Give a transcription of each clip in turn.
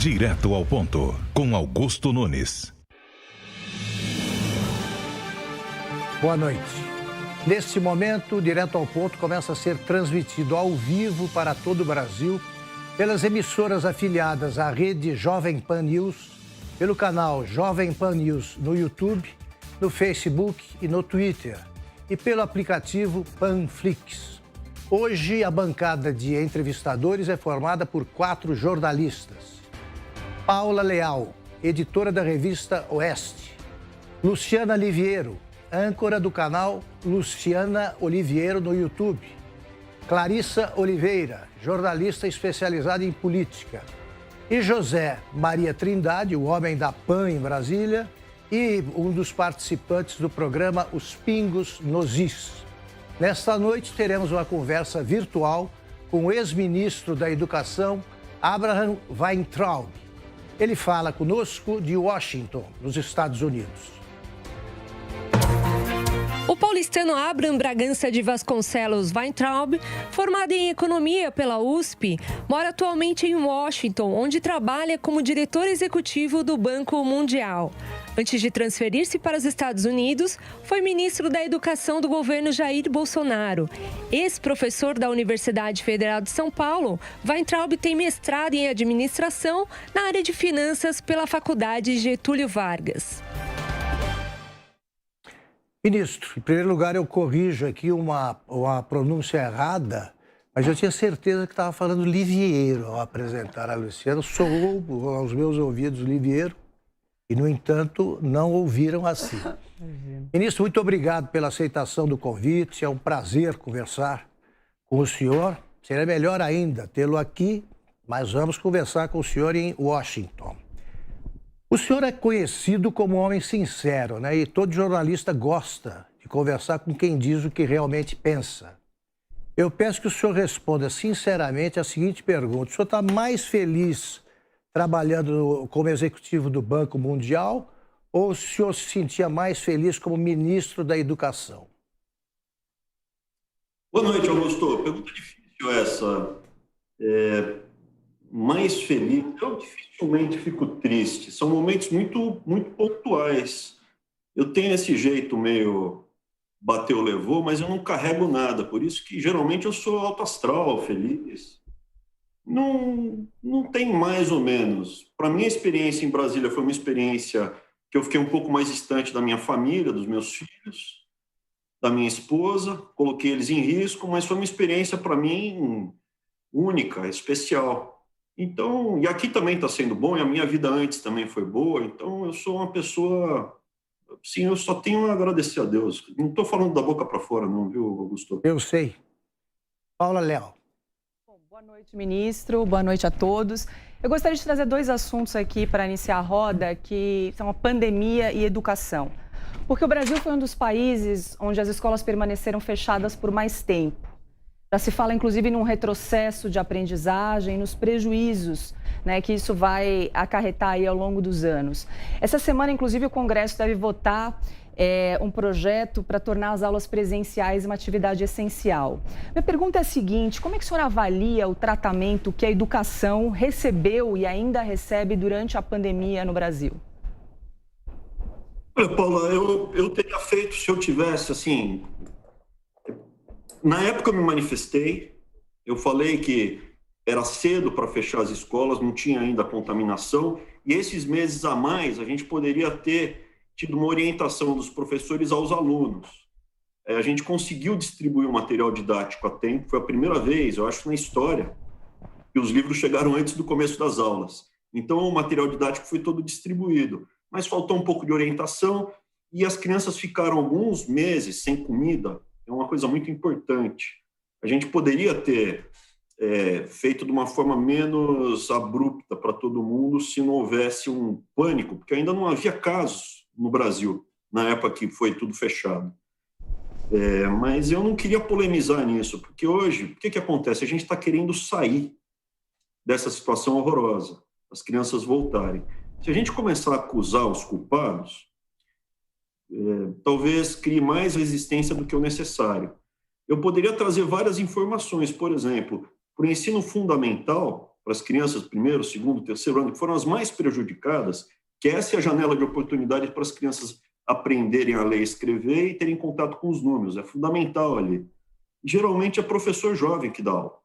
Direto ao ponto, com Augusto Nunes. Boa noite. Neste momento, Direto ao Ponto começa a ser transmitido ao vivo para todo o Brasil pelas emissoras afiliadas à rede Jovem Pan News, pelo canal Jovem Pan News no YouTube, no Facebook e no Twitter e pelo aplicativo Panflix. Hoje, a bancada de entrevistadores é formada por 4 jornalistas. Paula Leal, editora da revista Oeste. Luciana Liviero, âncora do canal Luciana Oliviero no YouTube. Clarissa Oliveira, jornalista especializada em política. E José Maria Trindade, o homem da PAN em Brasília, e um dos participantes do programa Os Pingos nos Is. Nesta noite teremos uma conversa virtual com o ex-ministro da Educação, Abraham Weintraub. Ele fala conosco de Washington, nos Estados Unidos. O paulistano Abraham Bragança de Vasconcelos Weintraub, formado em economia pela USP, mora atualmente em Washington, onde trabalha como diretor executivo do Banco Mundial. Antes de transferir-se para os Estados Unidos, foi ministro da Educação do governo Jair Bolsonaro. Ex-professor da Universidade Federal de São Paulo, Weintraub tem mestrado em administração na área de finanças pela Faculdade Getúlio Vargas. Ministro, em primeiro lugar, eu corrijo aqui uma pronúncia errada, mas eu tinha certeza que estava falando Liviero ao apresentar a Luciana. Soou aos meus ouvidos Liviero e, no entanto, não ouviram assim. Ministro, muito obrigado pela aceitação do convite. É um prazer conversar com o senhor. Seria melhor ainda tê-lo aqui, mas vamos conversar com o senhor em Washington. O senhor é conhecido como um homem sincero, né? E todo jornalista gosta de conversar com quem diz o que realmente pensa. Eu peço que o senhor responda sinceramente a seguinte pergunta. O senhor está mais feliz trabalhando como executivo do Banco Mundial ou o senhor se sentia mais feliz como ministro da Educação? Boa noite, Augusto. Pergunta difícil essa. Mais feliz, eu dificilmente fico triste. São momentos muito pontuais. Eu tenho esse jeito meio bateu, levou, mas eu não carrego nada. Por isso que, geralmente, eu sou alto astral, feliz. Não tem mais ou menos. Para mim, a experiência em Brasília foi uma experiência que eu fiquei um pouco mais distante da minha família, dos meus filhos, da minha esposa. Coloquei eles em risco, mas foi uma experiência, para mim, única, especial. Então, e aqui também está sendo bom, e a minha vida antes também foi boa, então eu sou uma pessoa, sim, eu só tenho a agradecer a Deus. Não estou falando da boca para fora não, viu, Augusto? Eu sei. Paula Leal. Boa noite, ministro, boa noite a todos. Eu gostaria de trazer 2 assuntos aqui para iniciar a roda, que são a pandemia e educação. Porque o Brasil foi um dos países onde as escolas permaneceram fechadas por mais tempo. Já se fala, inclusive, num retrocesso de aprendizagem, nos prejuízos, né, que isso vai acarretar aí ao longo dos anos. Essa semana, inclusive, o Congresso deve votar um projeto para tornar as aulas presenciais uma atividade essencial. Minha pergunta é a seguinte: como é que o senhor avalia o tratamento que a educação recebeu e ainda recebe durante a pandemia no Brasil? Olha, Paula, eu teria feito, se eu tivesse, assim... Na época eu me manifestei, eu falei que era cedo para fechar as escolas, não tinha ainda contaminação, e esses meses a mais a gente poderia ter tido uma orientação dos professores aos alunos. A gente conseguiu distribuir o material didático a tempo, foi a primeira vez, eu acho, na história, que os livros chegaram antes do começo das aulas. Então o material didático foi todo distribuído, mas faltou um pouco de orientação e as crianças ficaram alguns meses sem comida. É uma coisa muito importante. A gente poderia ter feito de uma forma menos abrupta para todo mundo se não houvesse um pânico, porque ainda não havia casos no Brasil, na época que foi tudo fechado. Mas eu não queria polemizar nisso, porque hoje, o que acontece? A gente está querendo sair dessa situação horrorosa, as crianças voltarem. Se a gente começar a acusar os culpados, talvez crie mais resistência do que o necessário. Eu poderia trazer várias informações, por exemplo, para o ensino fundamental, para as crianças do primeiro, segundo, terceiro ano, que foram as mais prejudicadas, que essa é a janela de oportunidade para as crianças aprenderem a ler e escrever e terem contato com os números. É fundamental ali. Geralmente é professor jovem que dá aula,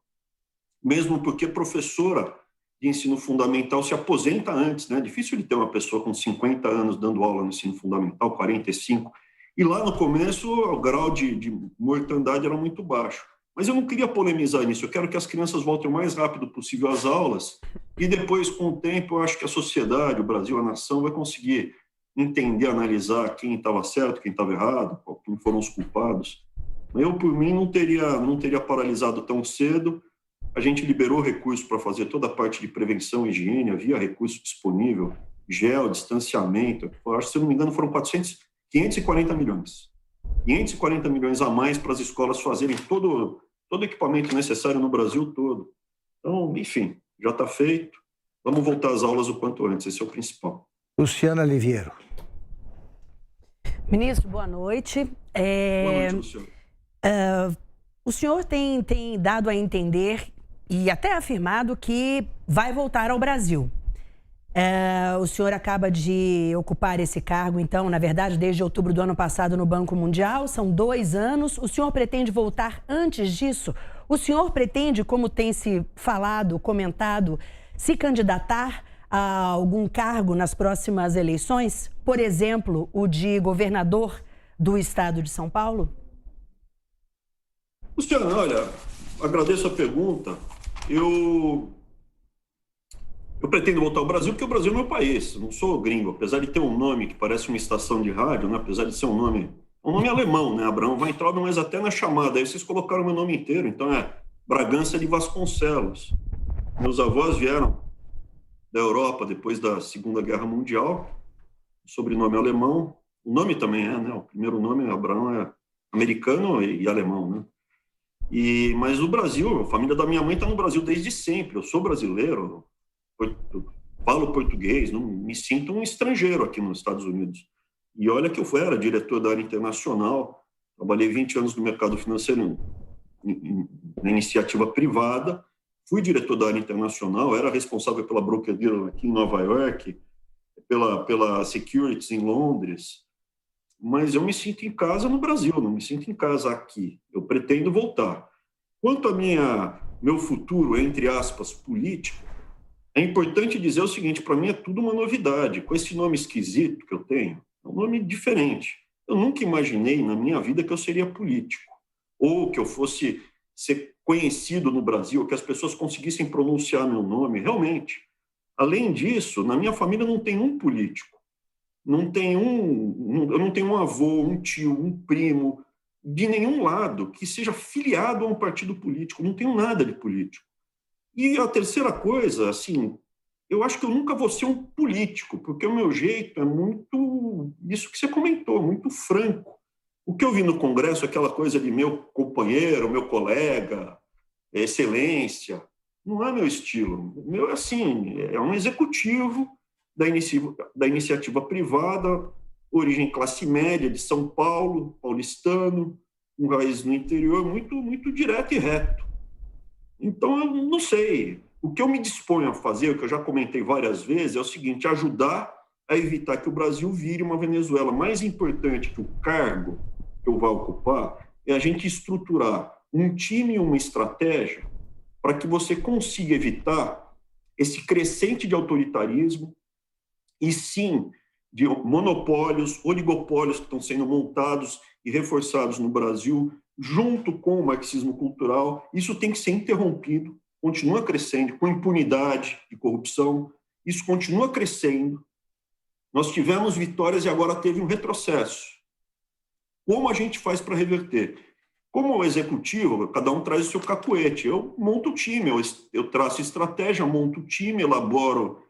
mesmo porque professora de ensino fundamental se aposenta antes, né? É difícil de ter uma pessoa com 50 anos dando aula no ensino fundamental, 45. E lá no começo o grau de mortandade era muito baixo. Mas eu não queria polemizar nisso, eu quero que as crianças voltem o mais rápido possível às aulas e depois, com o tempo, eu acho que a sociedade, o Brasil, a nação, vai conseguir entender, analisar quem estava certo, quem estava errado, quem foram os culpados. Eu, por mim, não teria paralisado tão cedo. A gente liberou recursos para fazer toda a parte de prevenção e higiene, havia recurso disponível, gel, distanciamento, eu acho que, se não me engano, foram 540 milhões. 540 milhões a mais para as escolas fazerem todo o equipamento necessário no Brasil todo. Então, enfim, já está feito. Vamos voltar às aulas o quanto antes, esse é o principal. Luciana Liviero. Ministro, boa noite. Boa noite, Luciano. O senhor tem dado a entender e até afirmado que vai voltar ao Brasil. O senhor acaba de ocupar esse cargo, então, na verdade, desde outubro do ano passado no Banco Mundial, são 2 anos. O senhor pretende voltar antes disso? O senhor pretende, como tem se falado, comentado, se candidatar a algum cargo nas próximas eleições? Por exemplo, o de governador do estado de São Paulo? Luciana, olha, agradeço a pergunta. Eu pretendo voltar ao Brasil porque o Brasil é meu país, eu não sou gringo, apesar de ter um nome que parece uma estação de rádio, né? Apesar de ser um nome alemão, né? Abraão Weintraub, mas até na chamada, aí vocês colocaram o meu nome inteiro, então é Bragança de Vasconcelos. Meus avós vieram da Europa depois da Segunda Guerra Mundial, sobrenome alemão, o nome também né? O primeiro nome, Abraão, é americano e alemão, né? Mas o Brasil, a família da minha mãe está no Brasil desde sempre, eu sou brasileiro, falo português, não me sinto um estrangeiro aqui nos Estados Unidos. E olha que eu era diretor da área internacional, trabalhei 20 anos no mercado financeiro na iniciativa privada, fui diretor da área internacional, era responsável pela broker-dealer aqui em Nova York, pela Securities em Londres, mas eu me sinto em casa no Brasil, não me sinto em casa aqui. Eu pretendo voltar. Quanto a meu futuro, entre aspas, político, é importante dizer o seguinte, para mim é tudo uma novidade. Com esse nome esquisito que eu tenho, é um nome diferente. Eu nunca imaginei na minha vida que eu seria político, ou que eu fosse ser conhecido no Brasil, que as pessoas conseguissem pronunciar meu nome, realmente. Além disso, na minha família não tem um político. Eu não tenho um avô, um tio, um primo, de nenhum lado, que seja filiado a um partido político. Não tenho nada de político. E a terceira coisa, assim, eu acho que eu nunca vou ser um político, porque o meu jeito é muito isso que você comentou, muito franco. O que eu vi no Congresso, aquela coisa de meu companheiro, meu colega, excelência, não é meu estilo. O meu é assim, é um executivo da iniciativa privada, origem classe média de São Paulo, paulistano, um raiz no interior, muito, muito direto e reto. Então, eu não sei. O que eu me disponho a fazer, o que eu já comentei várias vezes, é o seguinte, ajudar a evitar que o Brasil vire uma Venezuela. Mais importante que o cargo que eu vá ocupar é a gente estruturar um time e uma estratégia para que você consiga evitar esse crescente de autoritarismo e, sim, de monopólios, oligopólios que estão sendo montados e reforçados no Brasil, junto com o marxismo cultural. Isso tem que ser interrompido, continua crescendo, com impunidade e corrupção, isso continua crescendo. Nós tivemos vitórias e agora teve um retrocesso. Como a gente faz para reverter? Como executivo, cada um traz o seu cacuete. Eu monto o time, eu traço estratégia, monto o time, elaboro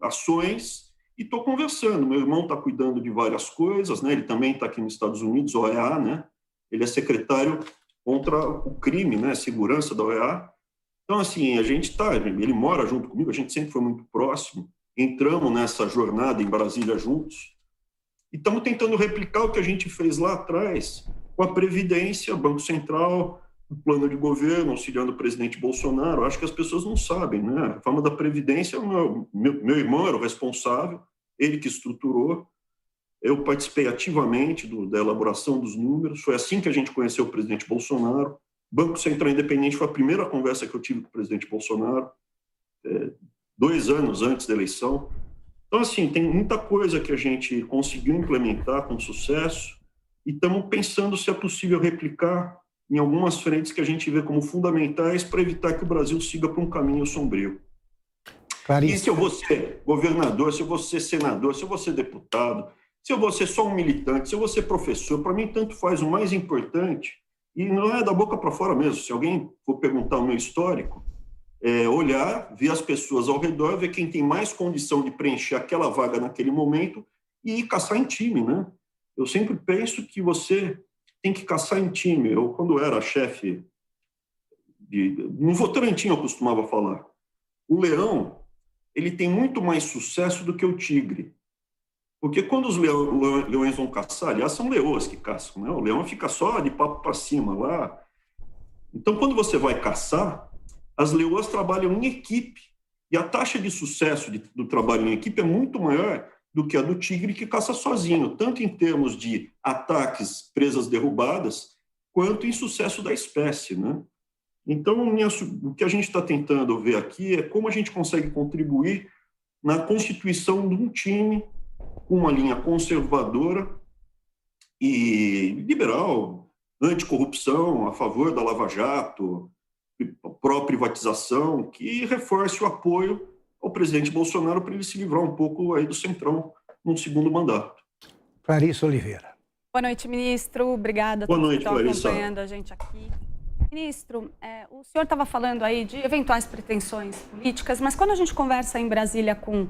ações e estou conversando. Meu irmão está cuidando de várias coisas, né? Ele também está aqui nos Estados Unidos, OEA, né? Ele é secretário contra o crime, né? Segurança da OEA. Então, assim, ele mora junto comigo, a gente sempre foi muito próximo, entramos nessa jornada em Brasília juntos e estamos tentando replicar o que a gente fez lá atrás com a Previdência, Banco Central, do plano de governo, auxiliando o presidente Bolsonaro. Acho que as pessoas não sabem, né? A reforma da Previdência, meu irmão era o responsável, ele que estruturou. Eu participei ativamente da elaboração dos números. Foi assim que a gente conheceu o presidente Bolsonaro. Banco Central Independente foi a primeira conversa que eu tive com o presidente Bolsonaro, 2 anos antes da eleição. Então, assim, tem muita coisa que a gente conseguiu implementar com sucesso e estamos pensando se é possível replicar em algumas frentes que a gente vê como fundamentais para evitar que o Brasil siga por um caminho sombrio. Claríssimo. E se eu vou ser governador, se eu vou ser senador, se eu vou ser deputado, se eu vou ser só um militante, se eu vou ser professor, para mim tanto faz. O mais importante, e não é da boca para fora mesmo, se alguém for perguntar o meu histórico, olhar, ver as pessoas ao redor, ver quem tem mais condição de preencher aquela vaga naquele momento e caçar em time, né? Eu sempre penso que você tem que caçar em time. Eu, quando era chefe no Votorantim, eu costumava falar, o leão, ele tem muito mais sucesso do que o tigre. Porque quando os leões vão caçar, aliás, são leoas que caçam, né? O leão fica só de papo para cima lá. Então, quando você vai caçar, as leoas trabalham em equipe. E a taxa de sucesso do trabalho em equipe é muito maior do que a do tigre que caça sozinho, tanto em termos de ataques, presas derrubadas, quanto em sucesso da espécie, né? Então, o que a gente está tentando ver aqui é como a gente consegue contribuir na constituição de um time com uma linha conservadora e liberal, anticorrupção, a favor da Lava Jato, pró-privatização, que reforce o apoio ao presidente Bolsonaro para ele se livrar um pouco aí do Centrão num segundo mandato. Clarissa Oliveira. Boa noite, ministro. Obrigada a todos que estão acompanhando a gente aqui. Ministro, o senhor estava falando aí de eventuais pretensões políticas, mas quando a gente conversa em Brasília com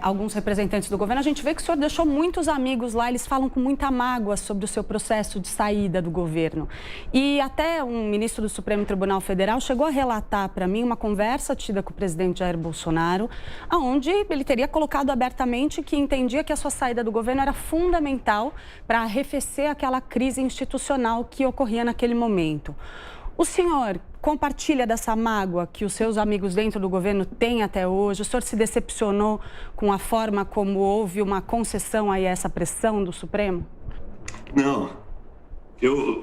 alguns representantes do governo, a gente vê que o senhor deixou muitos amigos lá, eles falam com muita mágoa sobre o seu processo de saída do governo. E até um ministro do Supremo Tribunal Federal chegou a relatar para mim uma conversa tida com o presidente Jair Bolsonaro, onde ele teria colocado abertamente que entendia que a sua saída do governo era fundamental para arrefecer aquela crise institucional que ocorria naquele momento. O senhor compartilha dessa mágoa que os seus amigos dentro do governo têm até hoje? O senhor se decepcionou com a forma como houve uma concessão aí a essa pressão do Supremo? Não.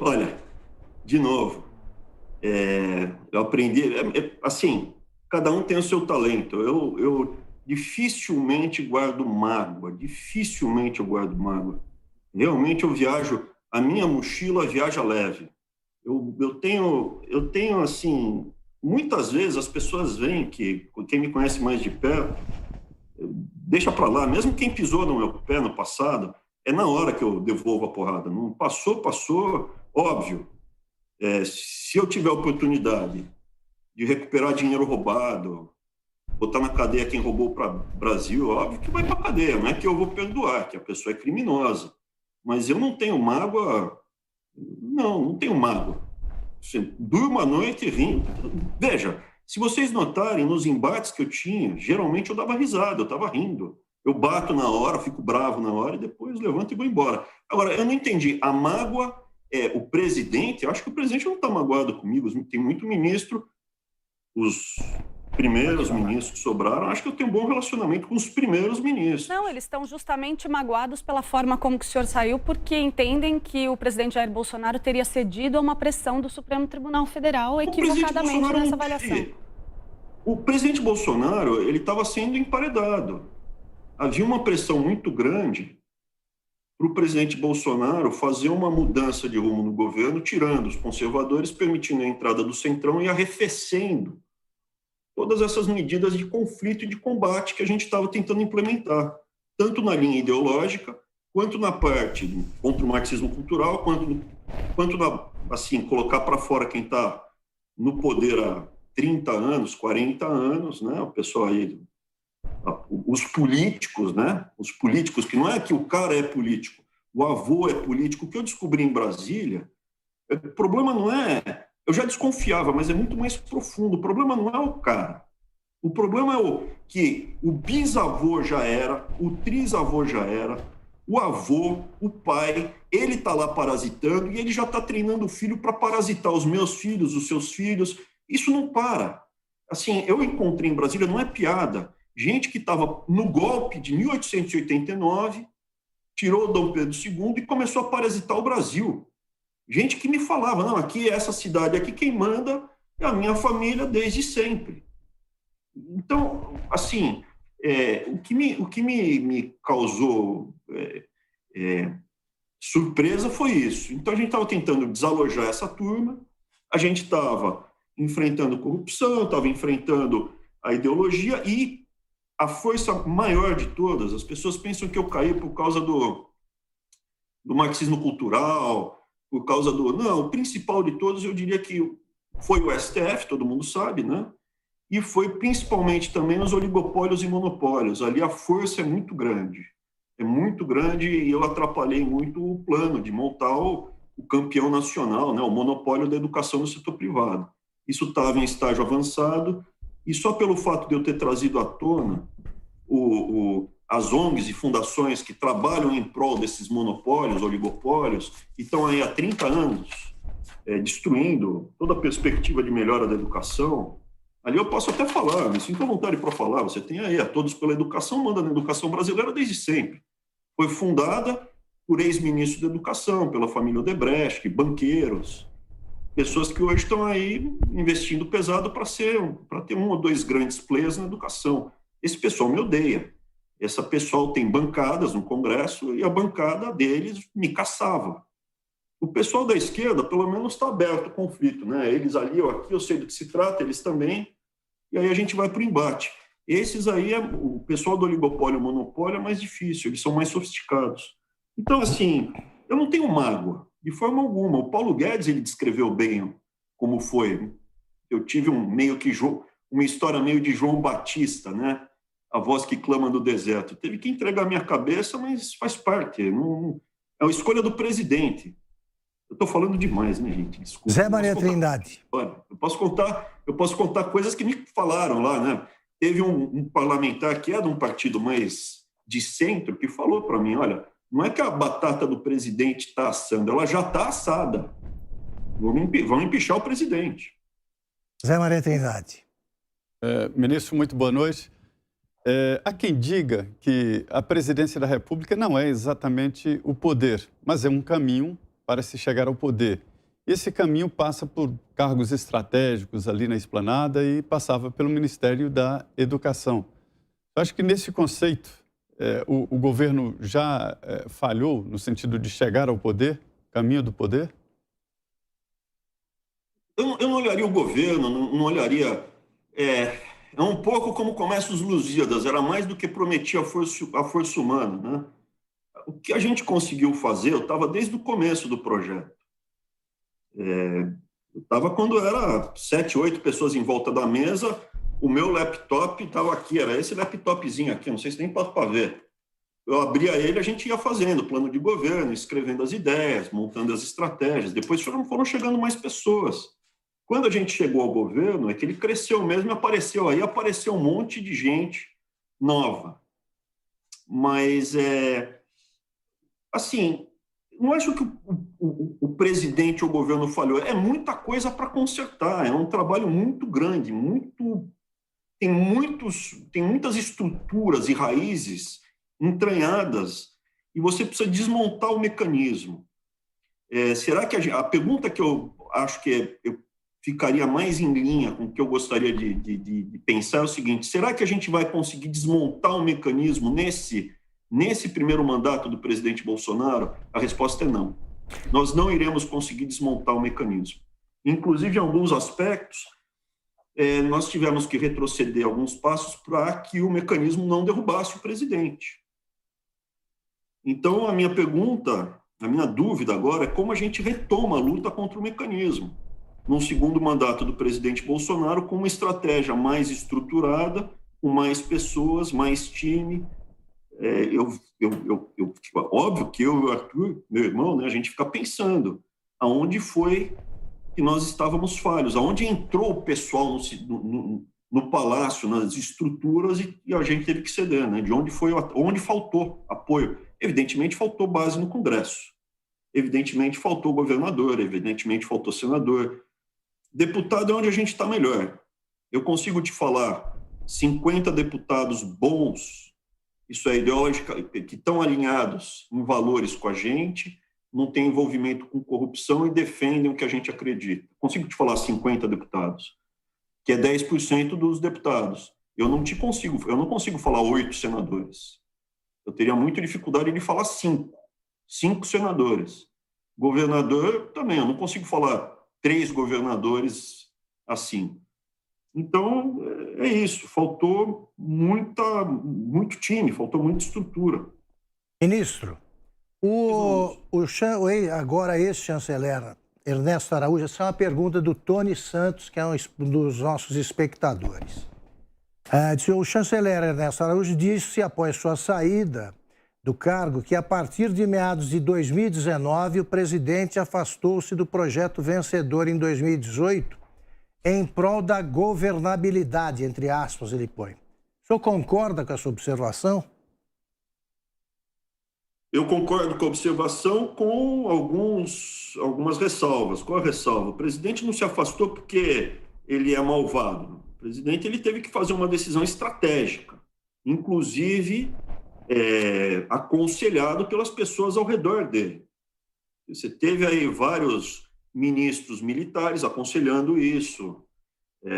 Olha, de novo, eu aprendi... assim, cada um tem o seu talento. Eu dificilmente guardo mágoa, dificilmente eu guardo mágoa. Realmente eu viajo, a minha mochila viaja leve. Eu tenho, assim, muitas vezes as pessoas veem que, quem me conhece mais de perto, deixa para lá, mesmo quem pisou no meu pé no passado, é na hora que eu devolvo a porrada. Não passou, óbvio. Se eu tiver a oportunidade de recuperar dinheiro roubado, botar na cadeia quem roubou para o Brasil, óbvio que vai para a cadeia, não é que eu vou perdoar, que a pessoa é criminosa. Mas eu não tenho mágoa... Não tenho mágoa. Durmo à noite rindo. Veja, se vocês notarem, nos embates que eu tinha, geralmente eu dava risada, eu estava rindo. Eu bato na hora, fico bravo na hora e depois levanto e vou embora. Agora, eu não entendi. A mágoa é o presidente? Eu acho que o presidente não está magoado comigo. Tem muito ministro, os primeiros ministros que sobraram, acho que eu tenho um bom relacionamento com os primeiros ministros. Não, eles estão justamente magoados pela forma como que o senhor saiu, porque entendem que o presidente Jair Bolsonaro teria cedido a uma pressão do Supremo Tribunal Federal equivocadamente nessa avaliação. O presidente Bolsonaro, ele estava sendo emparedado. Havia uma pressão muito grande para o presidente Bolsonaro fazer uma mudança de rumo no governo, tirando os conservadores, permitindo a entrada do Centrão e arrefecendo todas essas medidas de conflito e de combate que a gente estava tentando implementar, tanto na linha ideológica, quanto na parte contra o marxismo cultural, quanto na, assim, colocar para fora quem está no poder há 30 anos, 40 anos, né? O pessoal aí, os políticos, né? Os políticos, que não é que o cara é político, o avô é político. O que eu descobri em Brasília, o problema não é... Eu já desconfiava, mas é muito mais profundo. O problema não é o cara. O problema é que o bisavô já era, o trisavô já era, o avô, o pai, ele está lá parasitando e ele já está treinando o filho para parasitar os meus filhos, os seus filhos. Isso não para. Assim, eu encontrei em Brasília, não é piada, gente que estava no golpe de 1889, tirou Dom Pedro II e começou a parasitar o Brasil. Gente que me falava, não, aqui essa cidade, aqui quem manda é a minha família desde sempre. Então, assim, o que me causou surpresa foi isso. Então, a gente estava tentando desalojar essa turma, a gente estava enfrentando corrupção, estava enfrentando a ideologia e a força maior de todas. As pessoas pensam que eu caí por causa do marxismo cultural, por causa do... Não, o principal de todos, eu diria que foi o STF, todo mundo sabe, né? E foi principalmente também os oligopólios e monopólios. Ali a força é muito grande e eu atrapalhei muito o plano de montar o campeão nacional, né? O monopólio da educação no setor privado. Isso estava em estágio avançado e só pelo fato de eu ter trazido à tona as ONGs e fundações que trabalham em prol desses monopólios, oligopólios, e estão aí há 30 anos destruindo toda a perspectiva de melhora da educação. Ali eu posso até falar, me sinto à vontade para falar, você tem aí a Todos pela Educação, manda na educação brasileira desde sempre. Foi fundada por ex-ministros da educação, pela família Odebrecht, banqueiros, pessoas que hoje estão aí investindo pesado para ter um ou dois grandes players na educação. Esse pessoal me odeia. Esse pessoal tem bancadas no Congresso e a bancada deles me caçava. O pessoal da esquerda, pelo menos, está aberto ao conflito, né? Eles ali, eu aqui, eu sei do que se trata, eles também, e aí a gente vai para o embate. Esses aí, o pessoal do oligopólio e monopólio é mais difícil, eles são mais sofisticados. Então, assim, eu não tenho mágoa, de forma alguma. O Paulo Guedes, ele descreveu bem como foi. Eu tive uma história meio de João Batista, né? A voz que clama do deserto. Teve que entregar minha cabeça, mas faz parte. Não, é a escolha do presidente. Eu estou falando demais, né, gente? Desculpa. Zé Maria Trindade. Olha, eu posso contar coisas que me falaram lá, né? Teve um parlamentar que é de um partido mais de centro que falou para mim, olha, não é que a batata do presidente está assando, ela já está assada. Vão empichar o presidente. Zé Maria Trindade. Ministro, muito boa noite. Há quem diga que a presidência da República não é exatamente o poder, mas é um caminho para se chegar ao poder. Esse caminho passa por cargos estratégicos ali na esplanada e passava pelo Ministério da Educação. Eu acho que nesse conceito o governo já falhou no sentido de chegar ao poder, caminho do poder? Eu não olharia o governo, não olharia... É um pouco como começa os Lusíadas, era mais do que prometia a força humana, né? O que a gente conseguiu fazer, eu estava desde o começo do projeto. Eu estava quando era 7, 8 pessoas em volta da mesa, o meu laptop estava aqui, era esse laptopzinho aqui, não sei se nem pode para ver. Eu abria ele, a gente ia fazendo plano de governo, escrevendo as ideias, montando as estratégias. Depois foram chegando mais pessoas. Quando a gente chegou ao governo, é que ele cresceu mesmo e apareceu um monte de gente nova. Mas, assim, não acho que o presidente ou o governo falhou. É muita coisa para consertar, é um trabalho muito grande, tem muitas estruturas e raízes entranhadas e você precisa desmontar o mecanismo. Será que a pergunta que eu acho que eu ficaria mais em linha com o que eu gostaria de pensar é o seguinte: será que a gente vai conseguir desmontar o mecanismo nesse primeiro mandato do presidente Bolsonaro? A resposta é não. Nós não iremos conseguir desmontar o mecanismo. Inclusive, em alguns aspectos, nós tivemos que retroceder alguns passos para que o mecanismo não derrubasse o presidente. Então, a minha dúvida agora é como a gente retoma a luta contra o mecanismo num segundo mandato do presidente Bolsonaro, com uma estratégia mais estruturada, com mais pessoas, mais time. Óbvio que eu e o Arthur, meu irmão, né, a gente fica pensando aonde foi que nós estávamos falhos, aonde entrou o pessoal no palácio, nas estruturas, e a gente teve que ceder, né? Onde faltou apoio. Evidentemente, faltou base no Congresso. Evidentemente, faltou governador. Evidentemente, faltou senador. Deputado é onde a gente está melhor. Eu consigo te falar 50 deputados bons, isso é ideológico, que estão alinhados em valores com a gente, não tem envolvimento com corrupção e defendem o que a gente acredita. Consigo te falar 50 deputados, que é 10% dos deputados. Eu não consigo falar 8 senadores. Eu teria muita dificuldade de falar 5 senadores. Governador também, eu não consigo falar 3 governadores assim. Então, é isso, faltou muito time, faltou muita estrutura. Ministro, agora ex-chanceler Ernesto Araújo, essa é uma pergunta do Tony Santos, que é um dos nossos espectadores. O chanceler Ernesto Araújo disse, após sua saída do cargo, que a partir de meados de 2019 o presidente afastou-se do projeto vencedor em 2018 em prol da governabilidade, entre aspas, ele põe. O senhor concorda com essa observação? Eu concordo com a observação com algumas ressalvas. Qual a ressalva? O presidente não se afastou porque ele é malvado. O presidente ele teve que fazer uma decisão estratégica, inclusive aconselhado pelas pessoas ao redor dele. Você teve aí vários ministros militares aconselhando isso.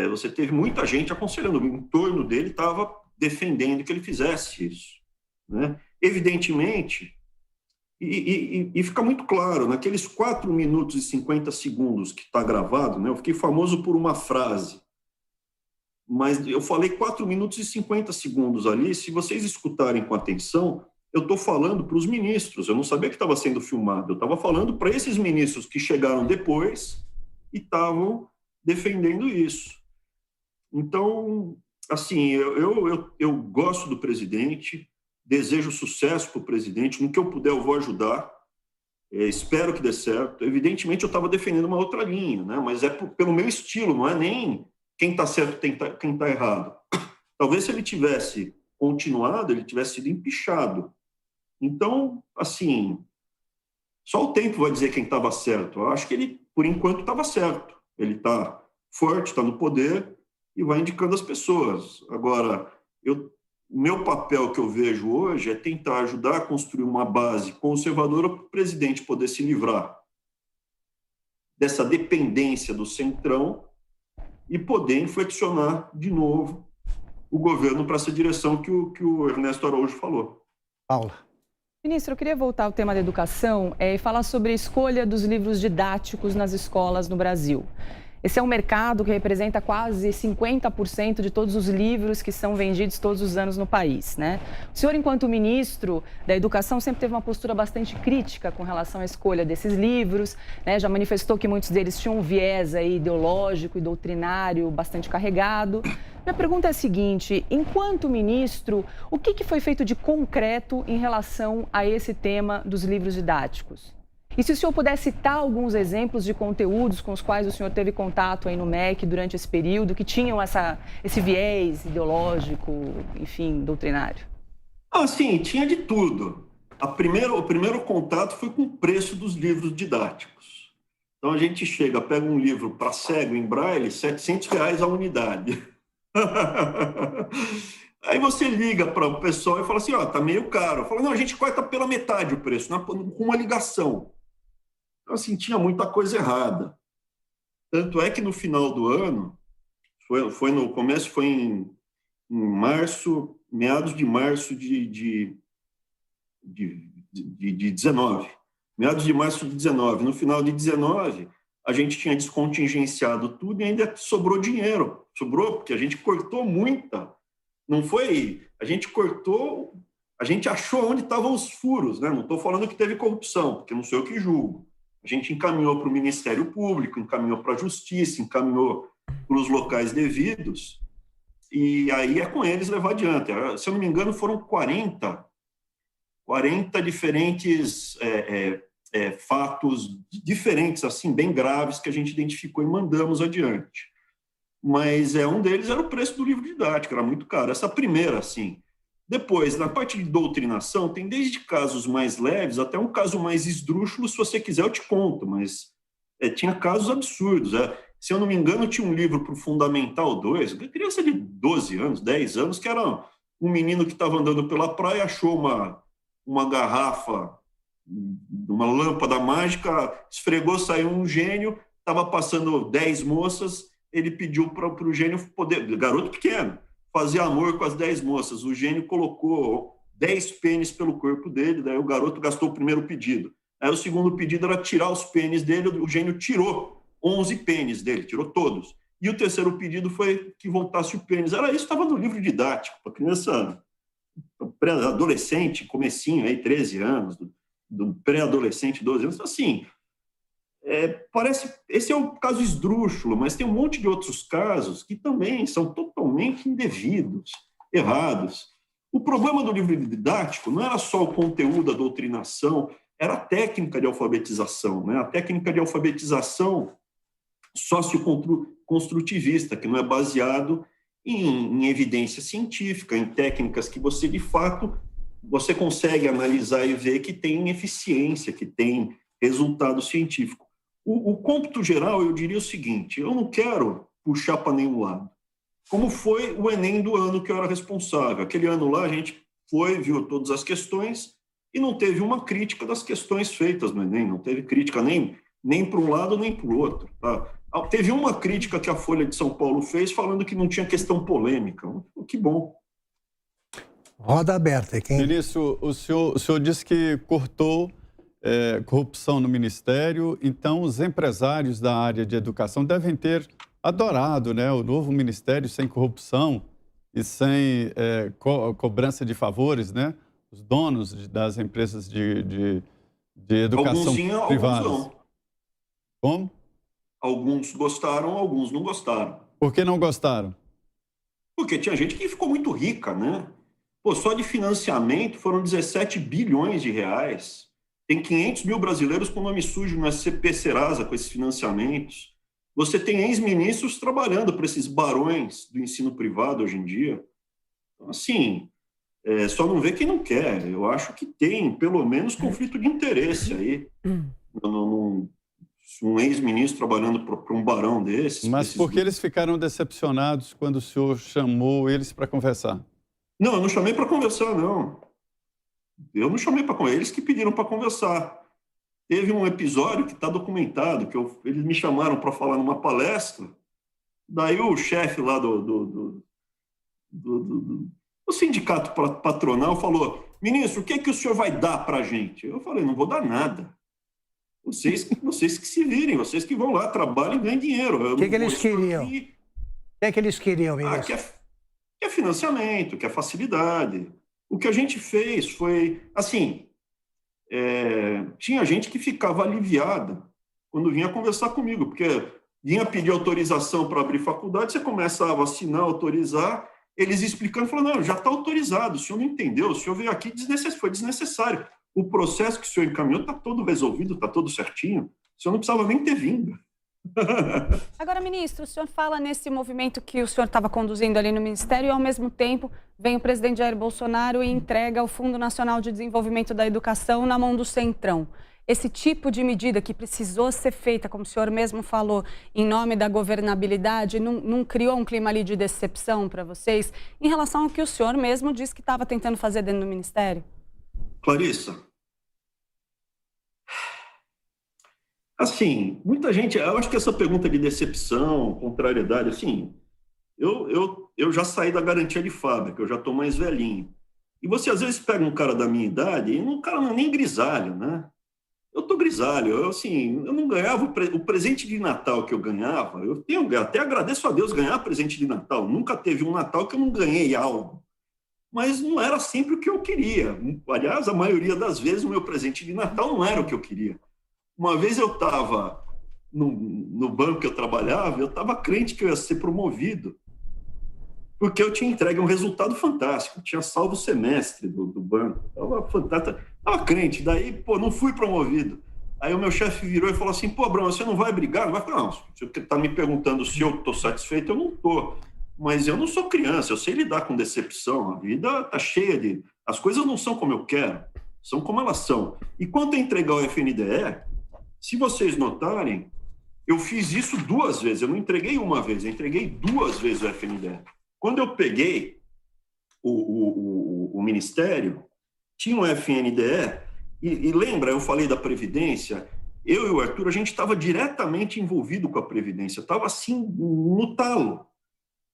Você teve muita gente aconselhando. O entorno dele estava defendendo que ele fizesse isso, né? Evidentemente, e fica muito claro, naqueles 4 minutos e 50 segundos que está gravado, né? Eu fiquei famoso por uma frase, mas eu falei 4 minutos e 50 segundos ali. Se vocês escutarem com atenção, eu estou falando para os ministros. Eu não sabia que estava sendo filmado. Eu estava falando para esses ministros que chegaram depois e estavam defendendo isso. Então, assim, eu gosto do presidente, desejo sucesso para o presidente. No que eu puder, eu vou ajudar. Espero que dê certo. Evidentemente, eu estava defendendo uma outra linha, né? Mas é pelo meu estilo, não é nem quem está certo e quem está errado. Talvez se ele tivesse continuado, ele tivesse sido empichado. Então, assim, só o tempo vai dizer quem estava certo. Eu acho que ele, por enquanto, estava certo. Ele está forte, está no poder e vai indicando as pessoas. Agora, o meu papel que eu vejo hoje é tentar ajudar a construir uma base conservadora para o presidente poder se livrar dessa dependência do centrão e poder inflexionar de novo o governo para essa direção que o Ernesto Araújo falou. Paula. Ministro, eu queria voltar ao tema da educação e falar sobre a escolha dos livros didáticos nas escolas no Brasil. Esse é um mercado que representa quase 50% de todos os livros que são vendidos todos os anos no país, né? O senhor, enquanto ministro da Educação, sempre teve uma postura bastante crítica com relação à escolha desses livros, né? Já manifestou que muitos deles tinham um viés aí ideológico e doutrinário bastante carregado. Minha pergunta é a seguinte: enquanto ministro, o que foi feito de concreto em relação a esse tema dos livros didáticos? E se o senhor puder citar alguns exemplos de conteúdos com os quais o senhor teve contato aí no MEC durante esse período, que tinham esse viés ideológico, enfim, doutrinário? Sim, tinha de tudo. O primeiro contato foi com o preço dos livros didáticos. Então, a gente pega um livro para cego em braille, R$700 a unidade. Aí você liga para o pessoal e fala assim, tá meio caro. Fala, não, a gente corta pela metade o preço, com uma ligação. Então, assim, tinha muita coisa errada. Tanto é que no final do ano, no começo foi em março, meados de março de 19. Meados de março de 19. No final de 19, a gente tinha descontingenciado tudo e ainda sobrou dinheiro. Sobrou porque a gente cortou muita. Não foi... A gente cortou... A gente achou onde estavam os furos, né? Não estou falando que teve corrupção, porque não sou eu que julgo. A gente encaminhou para o Ministério Público, encaminhou para a Justiça, encaminhou para os locais devidos, e aí é com eles levar adiante. Se eu não me engano, foram 40 diferentes fatos diferentes, assim, bem graves, que a gente identificou e mandamos adiante. Mas um deles era o preço do livro didático, era muito caro. Essa primeira, assim, Depois, na parte de doutrinação, tem desde casos mais leves até um caso mais esdrúxulo. Se você quiser, eu te conto, mas tinha casos absurdos. Se eu não me engano, tinha um livro para o Fundamental 2, criança de 12 anos, 10 anos, que era um menino que estava andando pela praia, achou uma garrafa, uma lâmpada mágica, esfregou, saiu um gênio, estava passando 10 moças, ele pediu para o gênio poder, garoto pequeno, fazer amor com as 10 moças. O gênio colocou 10 pênis pelo corpo dele, daí o garoto gastou o primeiro pedido. Aí o segundo pedido era tirar os pênis dele, o gênio tirou 11 pênis dele, tirou todos. E o terceiro pedido foi que voltasse o pênis. Era isso, estava no livro didático, para criança pré-adolescente, comecinho, aí, 13 anos, do pré-adolescente, 12 anos. Assim, parece... Esse é um caso esdrúxulo, mas tem um monte de outros casos que também são totalmente indevidos, errados. O problema do livro didático não era só o conteúdo, a doutrinação, era a técnica de alfabetização, né? A técnica de alfabetização socioconstrutivista, que não é baseado em evidência científica, em técnicas que você, de fato, você consegue analisar e ver que tem eficiência, que tem resultado científico. O cômputo geral, eu diria o seguinte, eu não quero puxar para nenhum lado. Como foi o Enem do ano que eu era responsável. Aquele ano lá, a gente viu todas as questões e não teve uma crítica das questões feitas no Enem, não teve crítica nem para um lado nem para o outro. Tá? Teve uma crítica que a Folha de São Paulo fez falando que não tinha questão polêmica. Que bom. Roda aberta. Ministro, o senhor disse que cortou corrupção no Ministério, então os empresários da área de educação devem ter adorado, né, o novo Ministério sem corrupção e sem cobrança de favores, né? Os donos das empresas de educação privadas. Alguns não. Como? Alguns gostaram, alguns não gostaram. Por que não gostaram? Porque tinha gente que ficou muito rica, né? Pô, só de financiamento foram 17 bilhões de reais. Tem 500 mil brasileiros com nome sujo no SCP Serasa com esses financiamentos. Você tem ex-ministros trabalhando para esses barões do ensino privado hoje em dia. Então, assim, só não vê quem não quer. Eu acho que tem, pelo menos, conflito de interesse aí. Um ex-ministro trabalhando para um barão desses. Mas por que eles ficaram decepcionados quando o senhor chamou eles para conversar? Não, eu não chamei para conversar, não. Eu não chamei para conversar, eles que pediram para conversar. Teve um episódio que está documentado, que eles me chamaram para falar numa palestra, daí o chefe lá do sindicato patronal falou: ministro, o que é que o senhor vai dar para a gente? Eu falei: não vou dar nada. Vocês que se virem, vocês que vão lá, trabalhem e ganhem dinheiro. O que eles queriam? O que é que eles queriam, ministro? Que é financiamento, que é facilidade. O que a gente fez foi, assim, tinha gente que ficava aliviada quando vinha conversar comigo, porque vinha pedir autorização para abrir faculdade, você começava a assinar, autorizar, eles explicando, falando: não, já está autorizado, o senhor não entendeu, o senhor veio aqui, foi desnecessário. O processo que o senhor encaminhou está todo resolvido, está todo certinho, o senhor não precisava nem ter vindo. Agora, ministro, o senhor fala nesse movimento que o senhor estava conduzindo ali no Ministério e, ao mesmo tempo, vem o presidente Jair Bolsonaro e entrega o Fundo Nacional de Desenvolvimento da Educação na mão do Centrão. Esse tipo de medida que precisou ser feita, como o senhor mesmo falou, em nome da governabilidade, não criou um clima ali de decepção para vocês em relação ao que o senhor mesmo disse que estava tentando fazer dentro do Ministério? Clarissa, assim, muita gente... Eu acho que essa pergunta de decepção, contrariedade, assim... Eu já saí da garantia de fábrica, eu já estou mais velhinho. E você, às vezes, pega um cara da minha idade e um cara não é nem grisalho, né? Eu estou grisalho. Eu não ganhava o presente de Natal que eu ganhava. Eu até agradeço a Deus ganhar presente de Natal. Nunca teve um Natal que eu não ganhei algo. Mas não era sempre o que eu queria. Aliás, a maioria das vezes, o meu presente de Natal não era o que eu queria. Uma vez eu estava no banco que eu trabalhava, eu estava crente que eu ia ser promovido, porque eu tinha entregue um resultado fantástico, tinha salvo o semestre do banco, estava crente, daí, não fui promovido. Aí o meu chefe virou e falou assim: Bruno, você não vai brigar? Não vai falar: não, se você está me perguntando se eu estou satisfeito, eu não estou. mas eu não sou criança, eu sei lidar com decepção. A vida está cheia de... As coisas não são como eu quero, são como elas são. E quanto a entregar o FNDE, se vocês notarem, eu fiz isso 2 vezes. Eu não entreguei uma vez, eu entreguei 2 vezes o FNDE. Quando eu peguei o Ministério, tinha um FNDE, e lembra, eu falei da Previdência, eu e o Arthur, a gente estava diretamente envolvido com a Previdência, estava assim, no talo.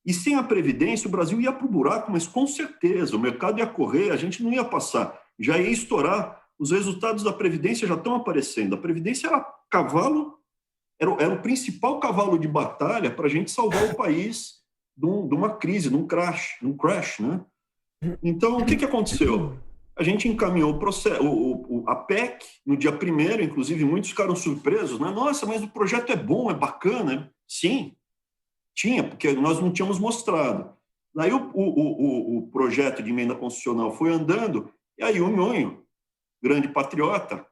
E sem a Previdência, o Brasil ia para o buraco, mas com certeza, o mercado ia correr, a gente não ia passar, já ia estourar. Os resultados da Previdência já estão aparecendo. A Previdência era cavalo, era o principal cavalo de batalha para a gente salvar o país de uma crise, de um crash, né? Então, o que aconteceu? A gente encaminhou o processo, a PEC, no dia 1º, inclusive muitos ficaram surpresos, né? Nossa, mas o projeto é bom, é bacana. Sim, tinha, porque nós não tínhamos mostrado. Daí o projeto de emenda constitucional foi andando, e aí o Nhonho, grande patriota,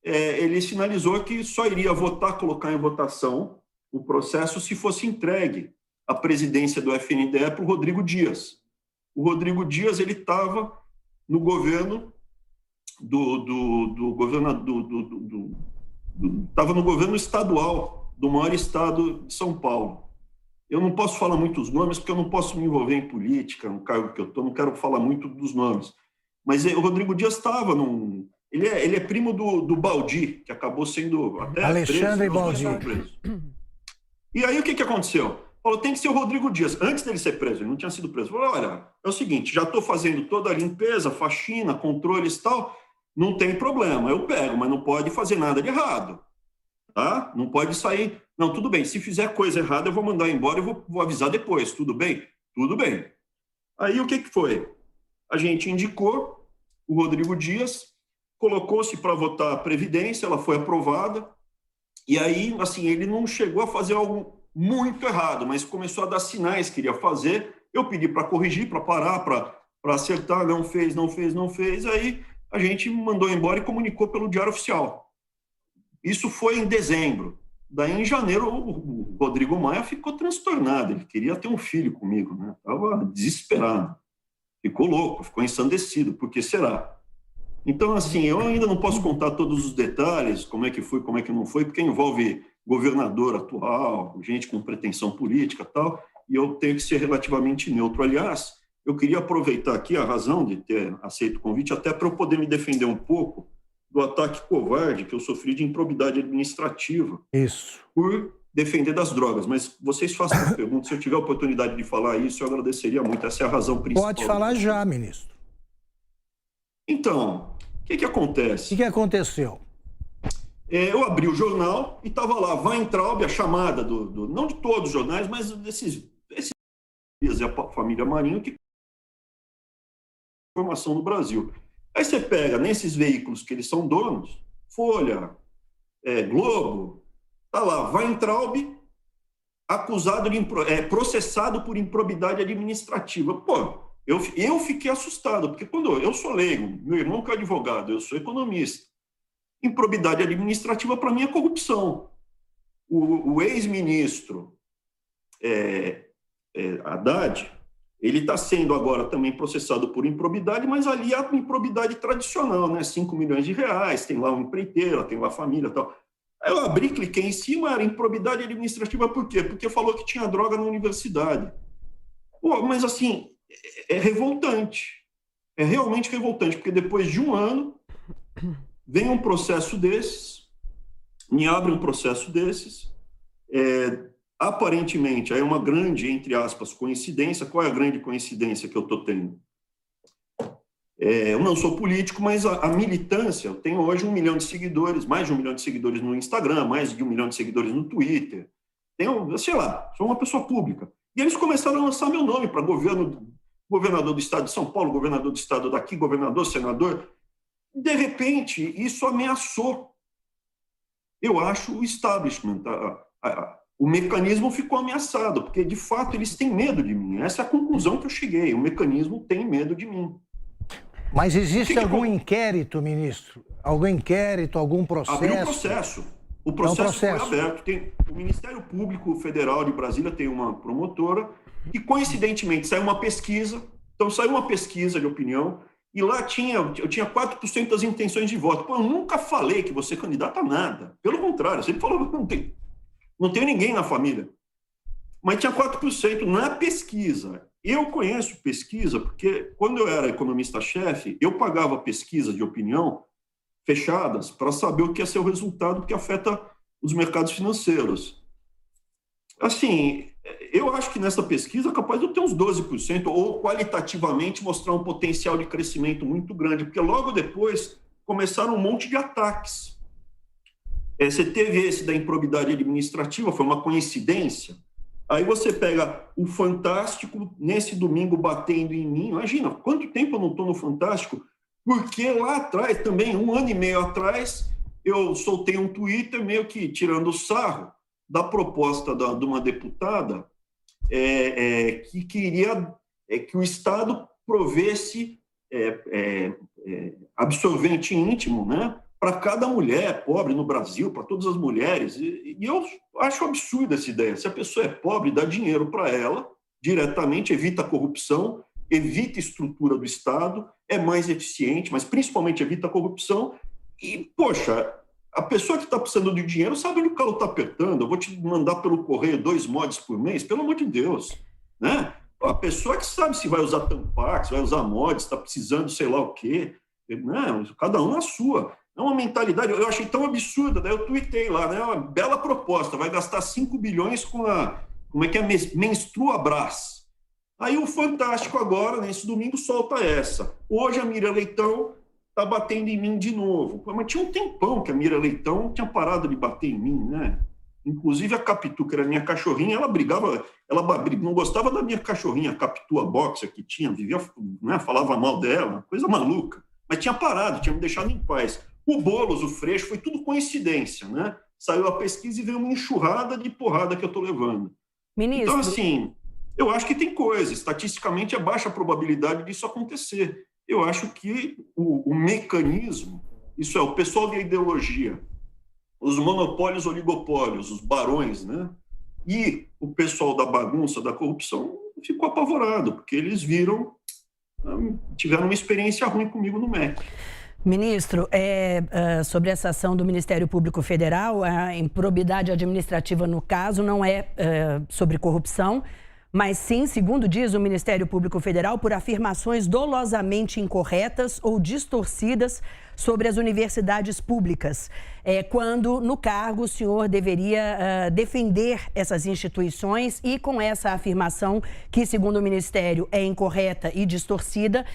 ele sinalizou que só iria colocar em votação o processo se fosse entregue a presidência do FNDE para o Rodrigo Dias. O Rodrigo Dias, ele estava no governo estava no governo estadual do maior estado de São Paulo. Eu não posso falar muito os nomes, porque eu não posso me envolver em política, no cargo que eu estou, não quero falar muito dos nomes. Mas o Rodrigo Dias estava ele é primo do Baldi, que acabou sendo até Alexandre Baldi. E aí o que aconteceu? Falou, tem que ser o Rodrigo Dias. Antes dele ser preso, ele não tinha sido preso. Falou, olha, é o seguinte, já estou fazendo toda a limpeza, faxina, controles e tal, não tem problema, eu pego, mas não pode fazer nada de errado. Tá? Não pode sair. Não, tudo bem, se fizer coisa errada, eu vou mandar embora e vou avisar depois. Tudo bem? Tudo bem. Aí o que foi? A gente indicou o Rodrigo Dias, colocou-se para votar a Previdência, ela foi aprovada, e aí, assim, ele não chegou a fazer algo muito errado, mas começou a dar sinais que iria fazer. Eu pedi para corrigir, para parar, para acertar, não fez. Aí a gente mandou embora e comunicou pelo Diário Oficial. Isso foi em dezembro. Daí, em janeiro, o Rodrigo Maia ficou transtornado. Ele queria ter um filho comigo, né? Estava desesperado. Ficou louco, ficou ensandecido. Por que será? Então, assim, eu ainda não posso contar todos os detalhes, como é que foi, como é que não foi, porque envolve governador atual, gente com pretensão política e tal, e eu tenho que ser relativamente neutro. Aliás, eu queria aproveitar aqui a razão de ter aceito o convite, até para eu poder me defender um pouco do ataque covarde que eu sofri de improbidade administrativa. Isso. Por defender das drogas. Mas vocês façam as perguntas. Se eu tiver a oportunidade de falar isso, eu agradeceria muito. Essa é a razão principal. Pode falar já, ministro. Então, o que acontece? O que aconteceu? Eu abri o jornal e estava lá, Weintraub, a chamada não de todos os jornais, mas desses e a família Marinho, que informação no Brasil. Aí você pega nesses veículos que eles são donos, Folha, Globo, tá lá, Weintraub acusado processado por improbidade administrativa. Pô, eu fiquei assustado, porque quando eu sou leigo, meu irmão que é advogado, eu sou economista. Improbidade administrativa, para mim, é corrupção. O ex-ministro Haddad, ele está sendo agora também processado por improbidade, mas ali é a improbidade tradicional, né? 5 milhões de reais, tem lá uma empreiteira, tem lá a família e tal. Aí eu abri, cliquei em cima, era improbidade administrativa, por quê? Porque falou que tinha droga na universidade. Pô, mas assim, é revoltante. É realmente revoltante, porque depois de um ano, vem um processo desses, me abre um processo desses, aparentemente, aí é uma grande, entre aspas, coincidência. Qual é a grande coincidência que eu estou tendo? Eu não sou político, mas a militância, eu tenho hoje 1 milhão de seguidores, mais de 1 milhão de seguidores no Instagram, mais de 1 milhão de seguidores no Twitter. Tenho, sei lá, sou uma pessoa pública. E eles começaram a lançar meu nome para governador do estado de São Paulo, governador do estado daqui, governador, senador. De repente, isso ameaçou, eu acho, o establishment. O mecanismo ficou ameaçado, porque, de fato, eles têm medo de mim. Essa é a conclusão que eu cheguei. O mecanismo tem medo de mim. Mas existe algum inquérito, ministro? Algum inquérito, algum processo? Abriu um processo. O processo foi aberto. O Ministério Público Federal de Brasília tem uma promotora que coincidentemente saiu uma pesquisa, então saiu uma pesquisa de opinião, e lá eu tinha 4% das intenções de voto. Pô, eu nunca falei que você é candidato a nada. Pelo contrário, eu sempre falava que não tem ninguém na família. Mas tinha 4% na pesquisa. Eu conheço pesquisa porque, quando eu era economista-chefe, eu pagava pesquisas de opinião fechadas para saber o que ia ser o resultado que afeta os mercados financeiros. Assim, eu acho que nessa pesquisa é capaz de eu ter uns 12%, ou qualitativamente mostrar um potencial de crescimento muito grande, porque logo depois começaram um monte de ataques. Você teve esse da improbidade administrativa, foi uma coincidência. Aí você pega o Fantástico, nesse domingo batendo em mim. Imagina, quanto tempo eu não estou no Fantástico? Porque lá atrás, também, 1 ano e meio atrás, eu soltei um Twitter meio que tirando o sarro da proposta de uma deputada que queria que o Estado provesse absorvente íntimo, né, para cada mulher pobre no Brasil, para todas as mulheres. E eu acho absurda essa ideia. Se a pessoa é pobre, dá dinheiro para ela diretamente, evita a corrupção, evita a estrutura do Estado, é mais eficiente, mas principalmente evita a corrupção. E, poxa, a pessoa que está precisando de dinheiro sabe onde o calo está apertando. Eu vou te mandar pelo correio 2 mods por mês, pelo amor de Deus, né? A pessoa que sabe se vai usar Tampax, vai usar mods, está precisando sei lá o quê, né? Cada um na sua. É uma mentalidade, eu achei tão absurda, daí eu tuitei lá, né? Uma bela proposta, vai gastar 5 bilhões com como é que é? Menstruabras. Aí o Fantástico agora, nesse domingo, solta essa. Hoje a Miriam Leitão está batendo em mim de novo. Mas tinha um tempão que a Miriam Leitão tinha parado de bater em mim, né? Inclusive a Capitu, que era minha cachorrinha, ela brigava, não gostava da minha cachorrinha, a Capitu, a boxer que tinha, vivia, né, falava mal dela, coisa maluca. Mas tinha parado, tinha me deixado em paz. O Boulos, o Freixo, foi tudo coincidência, né? Saiu a pesquisa e veio uma enxurrada de porrada que eu estou levando. Ministro. Então, assim, eu acho que tem coisa. Estatisticamente é baixa a probabilidade disso acontecer. Eu acho que o mecanismo, isso é, o pessoal da ideologia, os monopólios, oligopólios, os barões, né? E o pessoal da bagunça, da corrupção, ficou apavorado, porque eles tiveram uma experiência ruim comigo no MEC. Ministro, sobre essa ação do Ministério Público Federal, a improbidade administrativa, no caso, não é sobre corrupção, mas sim, segundo diz o Ministério Público Federal, por afirmações dolosamente incorretas ou distorcidas sobre as universidades públicas, quando, no cargo, o senhor deveria defender essas instituições e, com essa afirmação, que, segundo o Ministério, é incorreta e distorcida,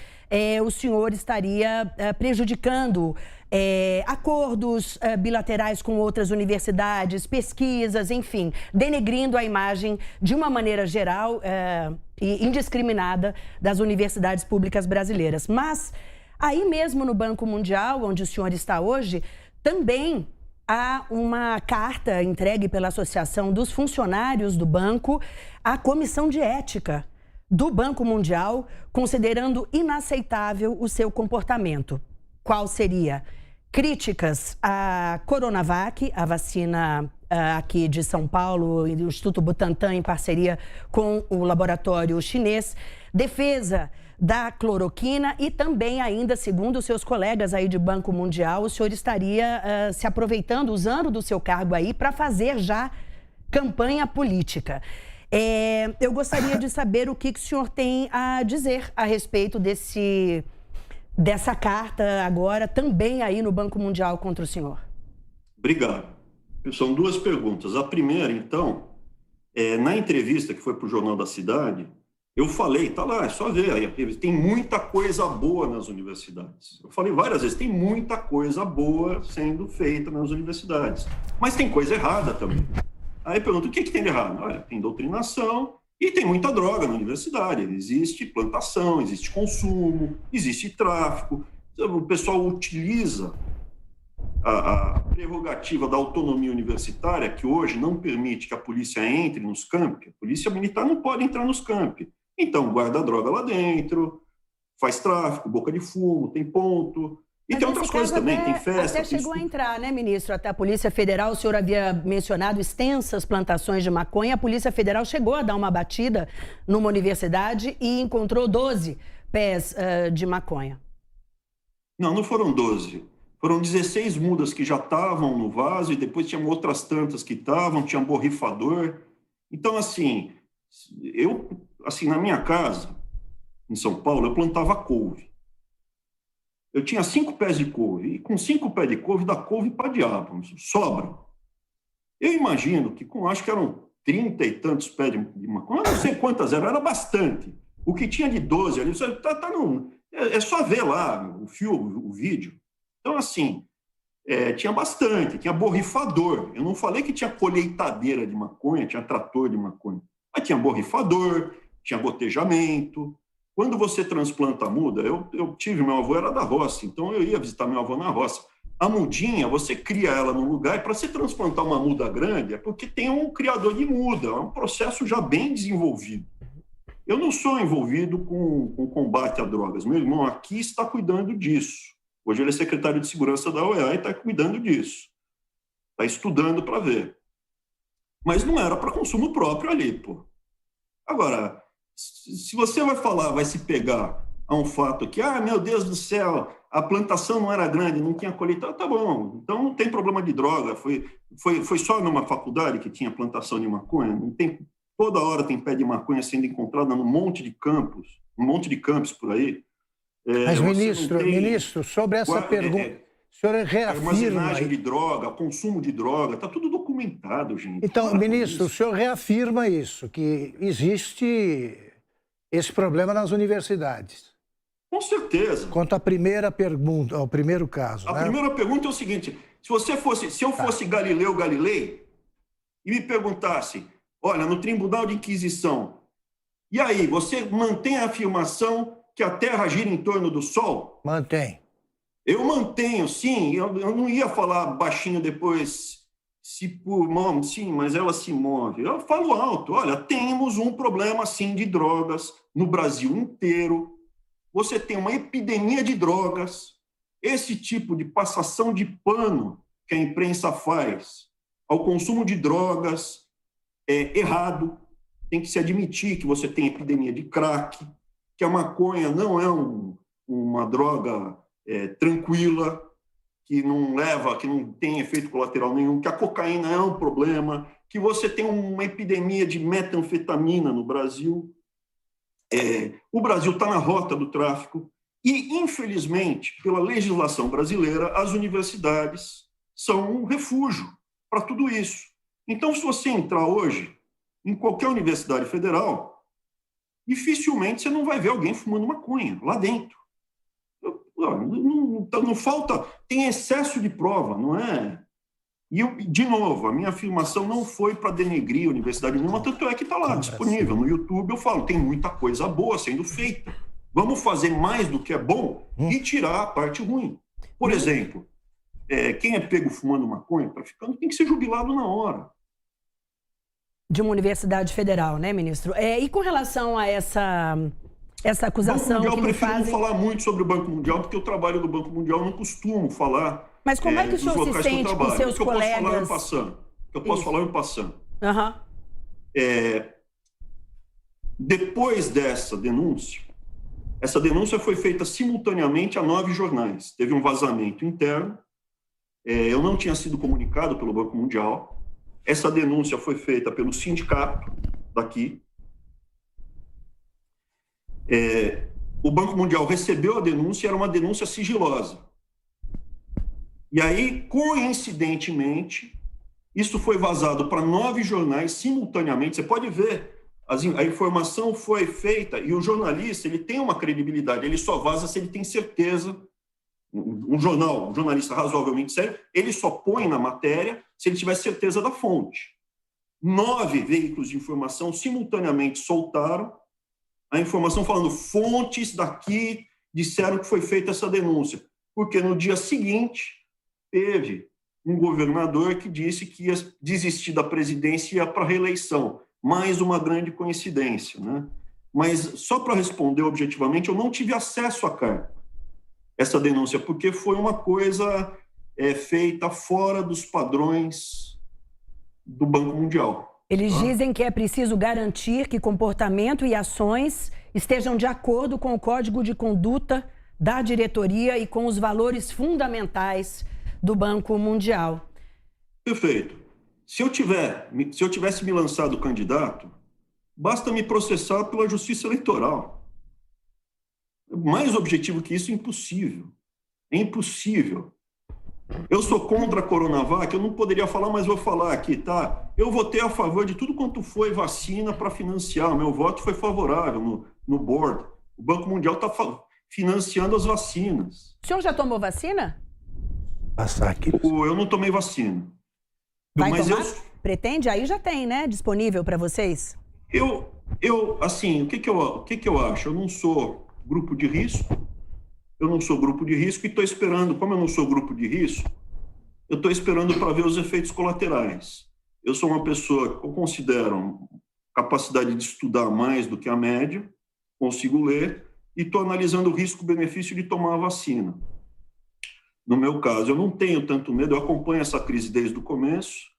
o senhor estaria prejudicando acordos bilaterais com outras universidades, pesquisas, enfim, denegrindo a imagem de uma maneira geral e indiscriminada das universidades públicas brasileiras. Mas aí mesmo no Banco Mundial, onde o senhor está hoje, também há uma carta entregue pela Associação dos Funcionários do Banco à Comissão de Ética do Banco Mundial, considerando inaceitável o seu comportamento. Qual seria? Críticas à Coronavac, a vacina aqui de São Paulo, e do Instituto Butantan, em parceria com o laboratório chinês, defesa da cloroquina e também ainda, segundo os seus colegas aí de Banco Mundial, o senhor estaria se aproveitando, usando do seu cargo aí para fazer já campanha política. Eu gostaria de saber o que o senhor tem a dizer a respeito dessa carta agora também aí no Banco Mundial contra o senhor. Obrigado. São 2 perguntas. A primeira, então, na entrevista que foi para o Jornal da Cidade, eu falei, tá lá, é só ver, aí, tem muita coisa boa nas universidades. Eu falei várias vezes, tem muita coisa boa sendo feita nas universidades, mas tem coisa errada também. Aí pergunto, o que tem de errado? Olha, tem doutrinação e tem muita droga na universidade. Existe plantação, existe consumo, existe tráfico. O pessoal utiliza a prerrogativa da autonomia universitária, que hoje não permite que a polícia entre nos campi. A polícia militar não pode entrar nos campi. Então, guarda a droga lá dentro, faz tráfico, boca de fumo, tem ponto. E tem outras coisas também, tem festa. Até chegou a entrar, né, ministro? Até a Polícia Federal, o senhor havia mencionado extensas plantações de maconha. A Polícia Federal chegou a dar uma batida numa universidade e encontrou 12 pés de maconha. Não foram 12. Foram 16 mudas que já estavam no vaso e depois tinham outras tantas que estavam, tinha borrifador. Então, assim, na minha casa, em São Paulo, eu plantava couve. Eu tinha 5 pés de couve, e com 5 pés de couve, dá couve para diabo, sobra. Eu imagino que acho que eram 30 e tantos pés de maconha, eu não sei quantas eram, era bastante. O que tinha de 12 ali, é só ver lá o vídeo. Então, assim, tinha bastante, tinha borrifador. Eu não falei que tinha colheitadeira de maconha, tinha trator de maconha, mas tinha borrifador, tinha gotejamento. Quando você transplanta a muda, eu tive, meu avô era da roça, então eu ia visitar meu avô na roça. A mudinha, você cria ela num lugar, e para você transplantar uma muda grande, é porque tem um criador de muda, é um processo já bem desenvolvido. Eu não sou envolvido com combate a drogas, meu irmão aqui está cuidando disso. Hoje ele é secretário de segurança da OEA e está cuidando disso. Está estudando para ver. Mas não era para consumo próprio ali, pô. Agora, se você vai se pegar a um fato que, meu Deus do céu, a plantação não era grande, não tinha colheita, tá bom, então não tem problema de droga, foi só numa faculdade que tinha plantação de maconha, não tem, toda hora tem pé de maconha sendo encontrado num monte de campos por aí. Mas, ministro, sobre essa pergunta, o senhor reafirma... Armazenagem de droga, consumo de droga, está tudo documentado, gente. Então, ministro, o senhor reafirma isso, que existe esse problema nas universidades. Com certeza. Quanto à primeira pergunta, ao primeiro caso. A primeira pergunta é o seguinte, se eu fosse Galileu Galilei e me perguntasse, olha, no Tribunal de Inquisição, e aí, você mantém a afirmação que a Terra gira em torno do Sol? Mantém. Eu mantenho, sim. Eu não ia falar baixinho depois, sim, mas ela se move. Eu falo alto, olha, temos um problema, sim, de drogas no Brasil inteiro. Você tem uma epidemia de drogas. Esse tipo de passação de pano que a imprensa faz ao consumo de drogas é errado. Tem que se admitir que você tem epidemia de crack, que a maconha não é uma droga tranquila, que não tem efeito colateral nenhum, que a cocaína é um problema, que você tem uma epidemia de metanfetamina no Brasil. O Brasil está na rota do tráfico e, infelizmente, pela legislação brasileira, as universidades são um refúgio para tudo isso. Então, se você entrar hoje em qualquer universidade federal, dificilmente você não vai ver alguém fumando maconha lá dentro. Não falta, tem excesso de prova, não é? E, de novo, a minha afirmação não foi para denegrir a universidade nenhuma, tanto é que está lá disponível no YouTube. Eu falo, tem muita coisa boa sendo feita. Vamos fazer mais do que é bom e tirar a parte ruim. Por exemplo, quem é pego fumando maconha, traficando, tem que ser jubilado na hora. De uma universidade federal, né, ministro? E com relação a essa acusação Banco Mundial, que eu prefiro fazem... não falar muito sobre o Banco Mundial, porque eu trabalho no Banco Mundial, não costumo falar. Mas como é que o senhor se sente com seus colegas? Eu posso falar em passando. Uhum. Depois dessa denúncia, essa denúncia foi feita simultaneamente a 9 jornais. Teve um vazamento interno. Eu não tinha sido comunicado pelo Banco Mundial. Essa denúncia foi feita pelo sindicato daqui. O Banco Mundial recebeu a denúncia, era uma denúncia sigilosa. E aí, coincidentemente, isso foi vazado para 9 jornais simultaneamente. Você pode ver, a informação foi feita e o jornalista ele tem uma credibilidade, ele só vaza se ele tem certeza. Um jornalista razoavelmente sério, ele só põe na matéria se ele tiver certeza da fonte. 9 veículos de informação simultaneamente soltaram a informação falando fontes daqui disseram que foi feita essa denúncia, porque no dia seguinte teve um governador que disse que ia desistir da presidência e ia para a reeleição. Mais uma grande coincidência, né? Mas só para responder objetivamente, eu não tive acesso à carta. essa denúncia, porque foi uma coisa feita fora dos padrões do Banco Mundial. Eles dizem que é preciso garantir que comportamento e ações estejam de acordo com o Código de Conduta da diretoria e com os valores fundamentais do Banco Mundial. Perfeito. Se eu tivesse me lançado candidato, basta me processar pela Justiça Eleitoral. Mais objetivo que isso é impossível. É impossível. Eu sou contra a Coronavac, eu não poderia falar, mas vou falar aqui, tá? Eu votei a favor de tudo quanto foi vacina para financiar. O meu voto foi favorável no board. O Banco Mundial está financiando as vacinas. O senhor já tomou vacina? Passar aqui. Eu não tomei vacina. Vai tomar? Pretende? Aí já tem, né? Disponível para vocês? Assim, o que eu acho? Eu não sou grupo de risco. Eu não sou grupo de risco e estou esperando, como eu não sou grupo de risco, eu estou esperando para ver os efeitos colaterais. Eu sou uma pessoa que eu considero capacidade de estudar mais do que a média, consigo ler, e estou analisando o risco-benefício de tomar a vacina. No meu caso, eu não tenho tanto medo, eu acompanho essa crise desde o começo,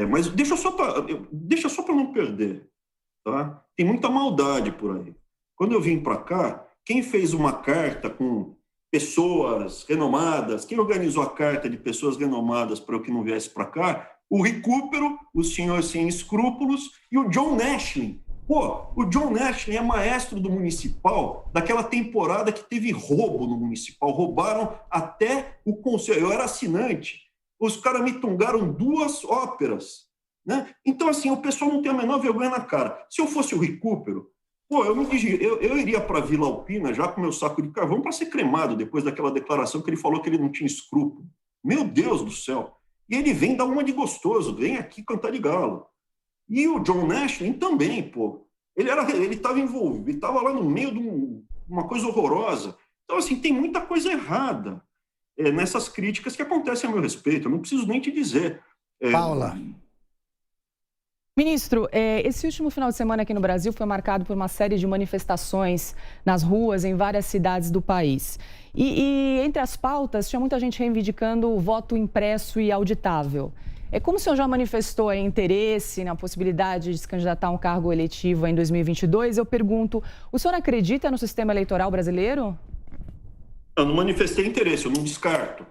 mas deixa só para não perder, tá? Tem muita maldade por aí. Quando eu vim para cá, quem fez uma carta com pessoas renomadas, quem organizou a carta de pessoas renomadas para eu que não viesse para cá? O Recupero, o senhor sem escrúpulos e o John Nashlin. O John Nashlin é maestro do Municipal, daquela temporada que teve roubo no Municipal. Roubaram até o conselho. Eu era assinante. Os caras me tungaram 2 óperas. Né? Então, assim, o pessoal não tem a menor vergonha na cara. Se eu fosse o Recupero, eu iria para Vila Alpina já com meu saco de carvão para ser cremado depois daquela declaração que ele falou que ele não tinha escrúpulo. Meu Deus do céu! E ele vem dar uma de gostoso, vem aqui cantar de galo. E o John Nashlin também, pô. Ele estava envolvido, ele estava lá no meio de uma coisa horrorosa. Então, assim, tem muita coisa errada nessas críticas que acontecem a meu respeito. Eu não preciso nem te dizer. Paula. Ministro, esse último final de semana aqui no Brasil foi marcado por uma série de manifestações nas ruas em várias cidades do país. E entre as pautas, tinha muita gente reivindicando o voto impresso e auditável. Como o senhor já manifestou interesse na possibilidade de se candidatar a um cargo eletivo em 2022, eu pergunto, o senhor acredita no sistema eleitoral brasileiro? Eu não manifestei interesse, eu não descarto.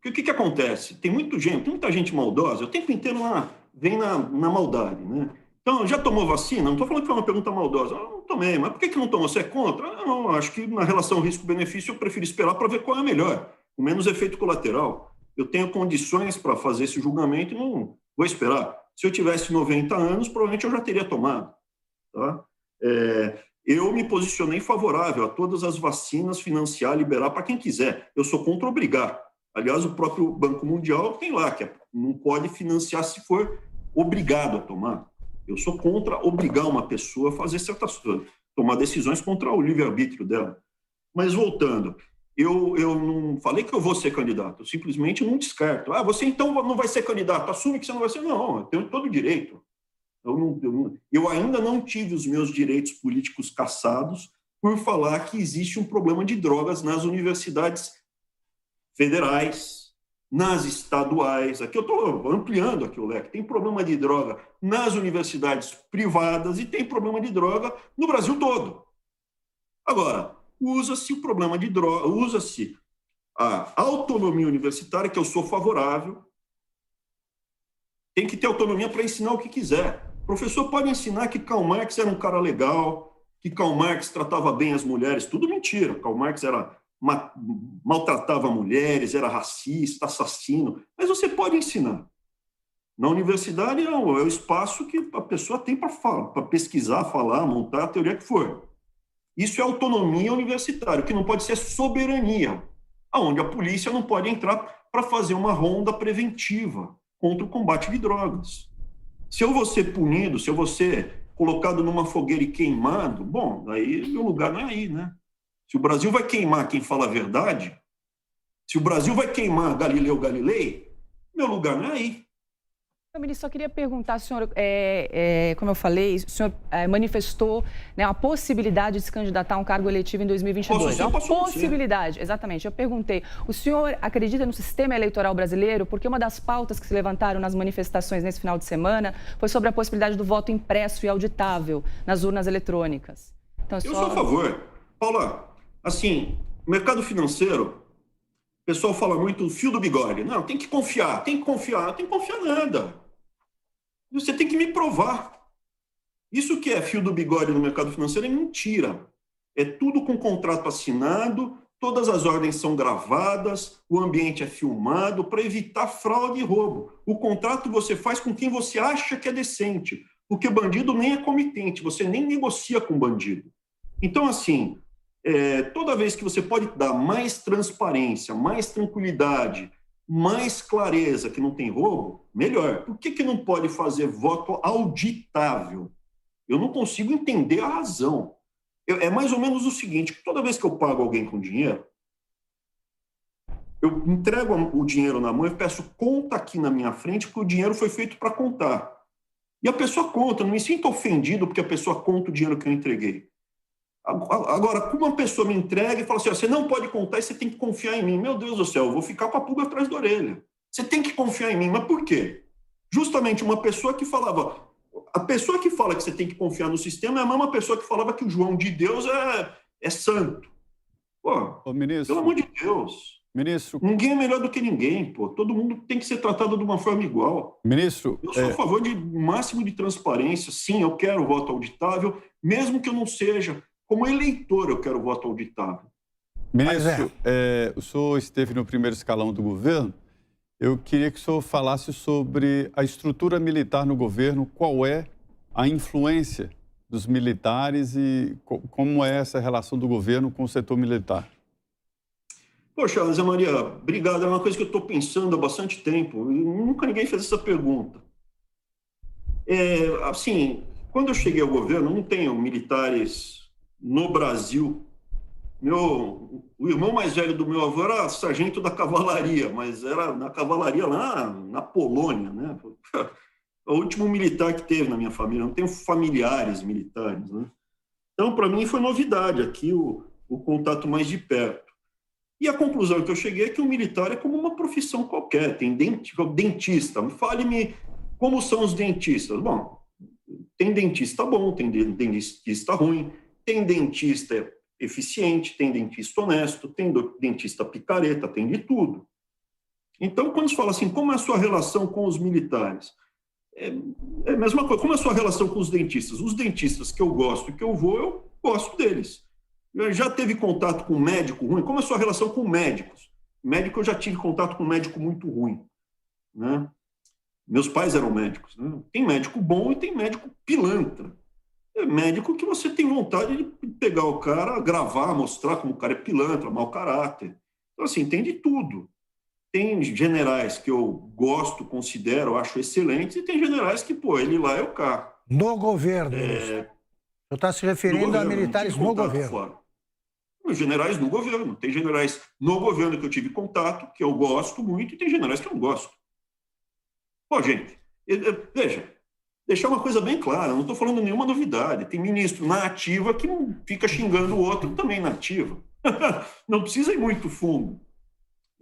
Porque o que acontece? Tem muita gente maldosa, o tempo inteiro vem na maldade, né? Então, já tomou vacina? Não estou falando que foi uma pergunta maldosa. Eu não tomei, mas por que não tomou? Você é contra? Eu não, acho que na relação risco-benefício eu prefiro esperar para ver qual é a melhor, com menos efeito colateral. Eu tenho condições para fazer esse julgamento e não vou esperar. Se eu tivesse 90 anos, provavelmente eu já teria tomado. Tá? Eu me posicionei favorável a todas as vacinas, financiar, liberar para quem quiser. Eu sou contra obrigar. Aliás, o próprio Banco Mundial tem lá, que não pode financiar se for obrigado a tomar. Eu sou contra obrigar uma pessoa a fazer certas coisas, tomar decisões contra o livre-arbítrio dela. Mas voltando, eu não falei que eu vou ser candidato, eu simplesmente não descarto. Você então não vai ser candidato, assume que você não vai ser. Não, eu tenho todo o direito. Eu ainda não tive os meus direitos políticos cassados por falar que existe um problema de drogas nas universidades federais, nas estaduais. Aqui eu estou ampliando aqui o leque. Tem problema de droga nas universidades privadas e tem problema de droga no Brasil todo. Agora, usa-se o problema de droga, usa-se a autonomia universitária, que eu sou favorável. Tem que ter autonomia para ensinar o que quiser. O professor pode ensinar que Karl Marx era um cara legal, que Karl Marx tratava bem as mulheres. Tudo mentira. Karl Marx maltratava mulheres, era racista, assassino. Mas você pode ensinar. Na universidade é o espaço que a pessoa tem para pesquisar, falar, montar a teoria que for. Isso é autonomia universitária, o que não pode ser soberania, onde a polícia não pode entrar para fazer uma ronda preventiva contra o combate de drogas. Se eu vou ser punido, se eu vou ser colocado numa fogueira e queimado, bom, aí meu lugar não é aí, né? Se o Brasil vai queimar quem fala a verdade, se o Brasil vai queimar Galileu Galilei, meu lugar não é aí. Ministro, só queria perguntar, senhor, como eu falei, o senhor manifestou, né, a possibilidade de se candidatar a um cargo eletivo em 2022. É uma possibilidade, exatamente. Eu perguntei, o senhor acredita no sistema eleitoral brasileiro? Porque uma das pautas que se levantaram nas manifestações nesse final de semana foi sobre a possibilidade do voto impresso e auditável nas urnas eletrônicas. Então, eu sou a favor. Paula, assim, mercado financeiro, o pessoal fala muito fio do bigode. Não, tem que confiar, tem que confiar. Não tem que confiar nada. Você tem que me provar. Isso que é fio do bigode no mercado financeiro é mentira. É tudo com contrato assinado, todas as ordens são gravadas, o ambiente é filmado para evitar fraude e roubo. O contrato você faz com quem você acha que é decente, porque bandido nem é comitente, você nem negocia com bandido. Então, assim, toda vez que você pode dar mais transparência, mais tranquilidade, mais clareza que não tem roubo, melhor. Por que não pode fazer voto auditável? Eu não consigo entender a razão. É mais ou menos o seguinte, toda vez que eu pago alguém com dinheiro, eu entrego o dinheiro na mão e peço conta aqui na minha frente, porque o dinheiro foi feito para contar. E a pessoa conta, não me sinto ofendido porque a pessoa conta o dinheiro que eu entreguei. Agora, como uma pessoa me entrega e fala assim, você não pode contar e você tem que confiar em mim. Meu Deus do céu, eu vou ficar com a pulga atrás da orelha. Você tem que confiar em mim. Mas por quê? Justamente uma pessoa que falava... A pessoa que fala que você tem que confiar no sistema é a mesma pessoa que falava que o João de Deus é santo. Pô, ministro, pelo amor de Deus. Ministro, ninguém é melhor do que ninguém, pô. Todo mundo tem que ser tratado de uma forma igual. Ministro, eu sou a favor de máximo de transparência. Sim, eu quero voto auditável, mesmo que eu não seja... Como eleitor, eu quero voto auditável. Ministro, o senhor esteve no primeiro escalão do governo. Eu queria que o senhor falasse sobre a estrutura militar no governo, qual é a influência dos militares e como é essa relação do governo com o setor militar. Poxa, Zé Maria, obrigado. É uma coisa que eu estou pensando há bastante tempo. Nunca ninguém fez essa pergunta. Assim, quando eu cheguei ao governo, não tenho militares... No Brasil, o irmão mais velho do meu avô era sargento da cavalaria, mas era na cavalaria lá na Polônia, né? O último militar que teve na minha família, não tenho familiares militares, né? Então, para mim, foi novidade aqui o contato mais de perto. E a conclusão que eu cheguei é que o militar é como uma profissão qualquer, tem dentista. Fale-me como são os dentistas. Bom, tem dentista bom, tem dentista ruim, tem dentista eficiente, tem dentista honesto, tem dentista picareta, tem de tudo. Então, quando se fala assim, como é a sua relação com os militares? É a mesma coisa. Como é a sua relação com os dentistas? Os dentistas que eu gosto e que eu gosto deles. Eu já teve contato com um médico ruim? Como é a sua relação com médicos? Médico, eu já tive contato com um médico muito ruim, né? Meus pais eram médicos, né? Tem médico bom e tem médico pilantra. É médico que você tem vontade de pegar o cara, gravar, mostrar como o cara é pilantra, mau caráter. Então, assim, tem de tudo. Tem generais que eu gosto, considero, acho excelentes, e tem generais que, ele lá é o cara. No governo, você está se referindo a militares no governo. Fora. Os generais no governo. Tem generais no governo que eu tive contato, que eu gosto muito, e tem generais que eu não gosto. Pô, gente, veja, deixar uma coisa bem clara, não estou falando nenhuma novidade. Tem ministro na ativa que fica xingando o outro também na ativa. Não precisa ir muito fundo.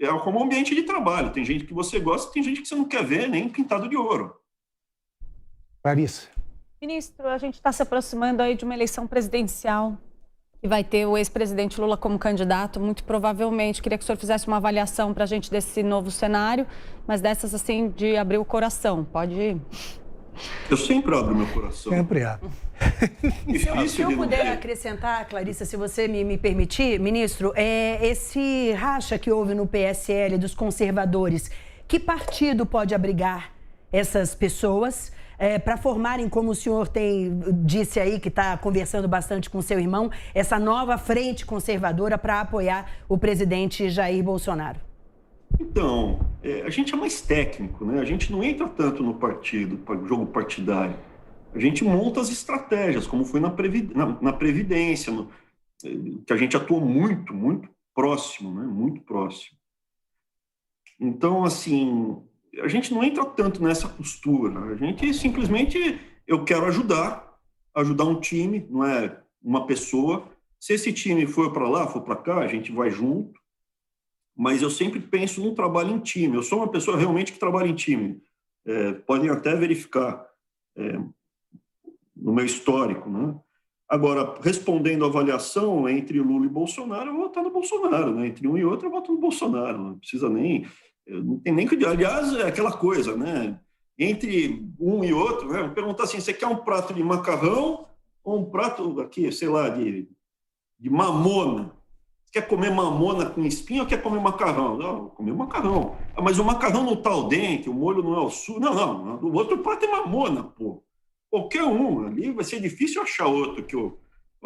É como um ambiente de trabalho. Tem gente que você gosta, tem gente que você não quer ver nem pintado de ouro. Larissa. Ministro, a gente está se aproximando aí de uma eleição presidencial e vai ter o ex-presidente Lula como candidato, muito provavelmente. Queria que o senhor fizesse uma avaliação para a gente desse novo cenário, mas dessas, assim, de abrir o coração. Pode ir. Eu sempre abro meu coração. Sempre abro. Se eu puder acrescentar, Clarissa, se você me permitir, ministro, esse racha que houve no PSL dos conservadores, que partido pode abrigar essas pessoas para formarem, como o senhor disse aí, que está conversando bastante com seu irmão, essa nova frente conservadora para apoiar o presidente Jair Bolsonaro? Então, a gente é mais técnico, né? A gente não entra tanto no partido, no jogo partidário. A gente monta as estratégias, como foi na Previdência, que a gente atuou muito, muito próximo, né? Muito próximo. Então, assim, a gente não entra tanto nessa postura. A gente simplesmente, eu quero ajudar um time, não é uma pessoa. Se esse time for para lá, for para cá, a gente vai junto. Mas eu sempre penso num trabalho em time. Eu sou uma pessoa realmente que trabalha em time. Podem até verificar no meu histórico, né? Agora, respondendo a avaliação entre Lula e Bolsonaro, eu vou votar no Bolsonaro, né? Entre um e outro, eu voto no Bolsonaro. Não precisa nem... Não tem nem que... Aliás, é aquela coisa, né? Entre um e outro, né? Perguntar assim, você quer um prato de macarrão ou um prato aqui, sei lá, de mamona? Você quer comer mamona com espinho ou quer comer macarrão? Não, vou comer macarrão. Mas o macarrão não está ao dente, o molho não é ao sul. Não. O outro prato é mamona, pô. Qualquer um. Ali vai ser difícil achar outro que o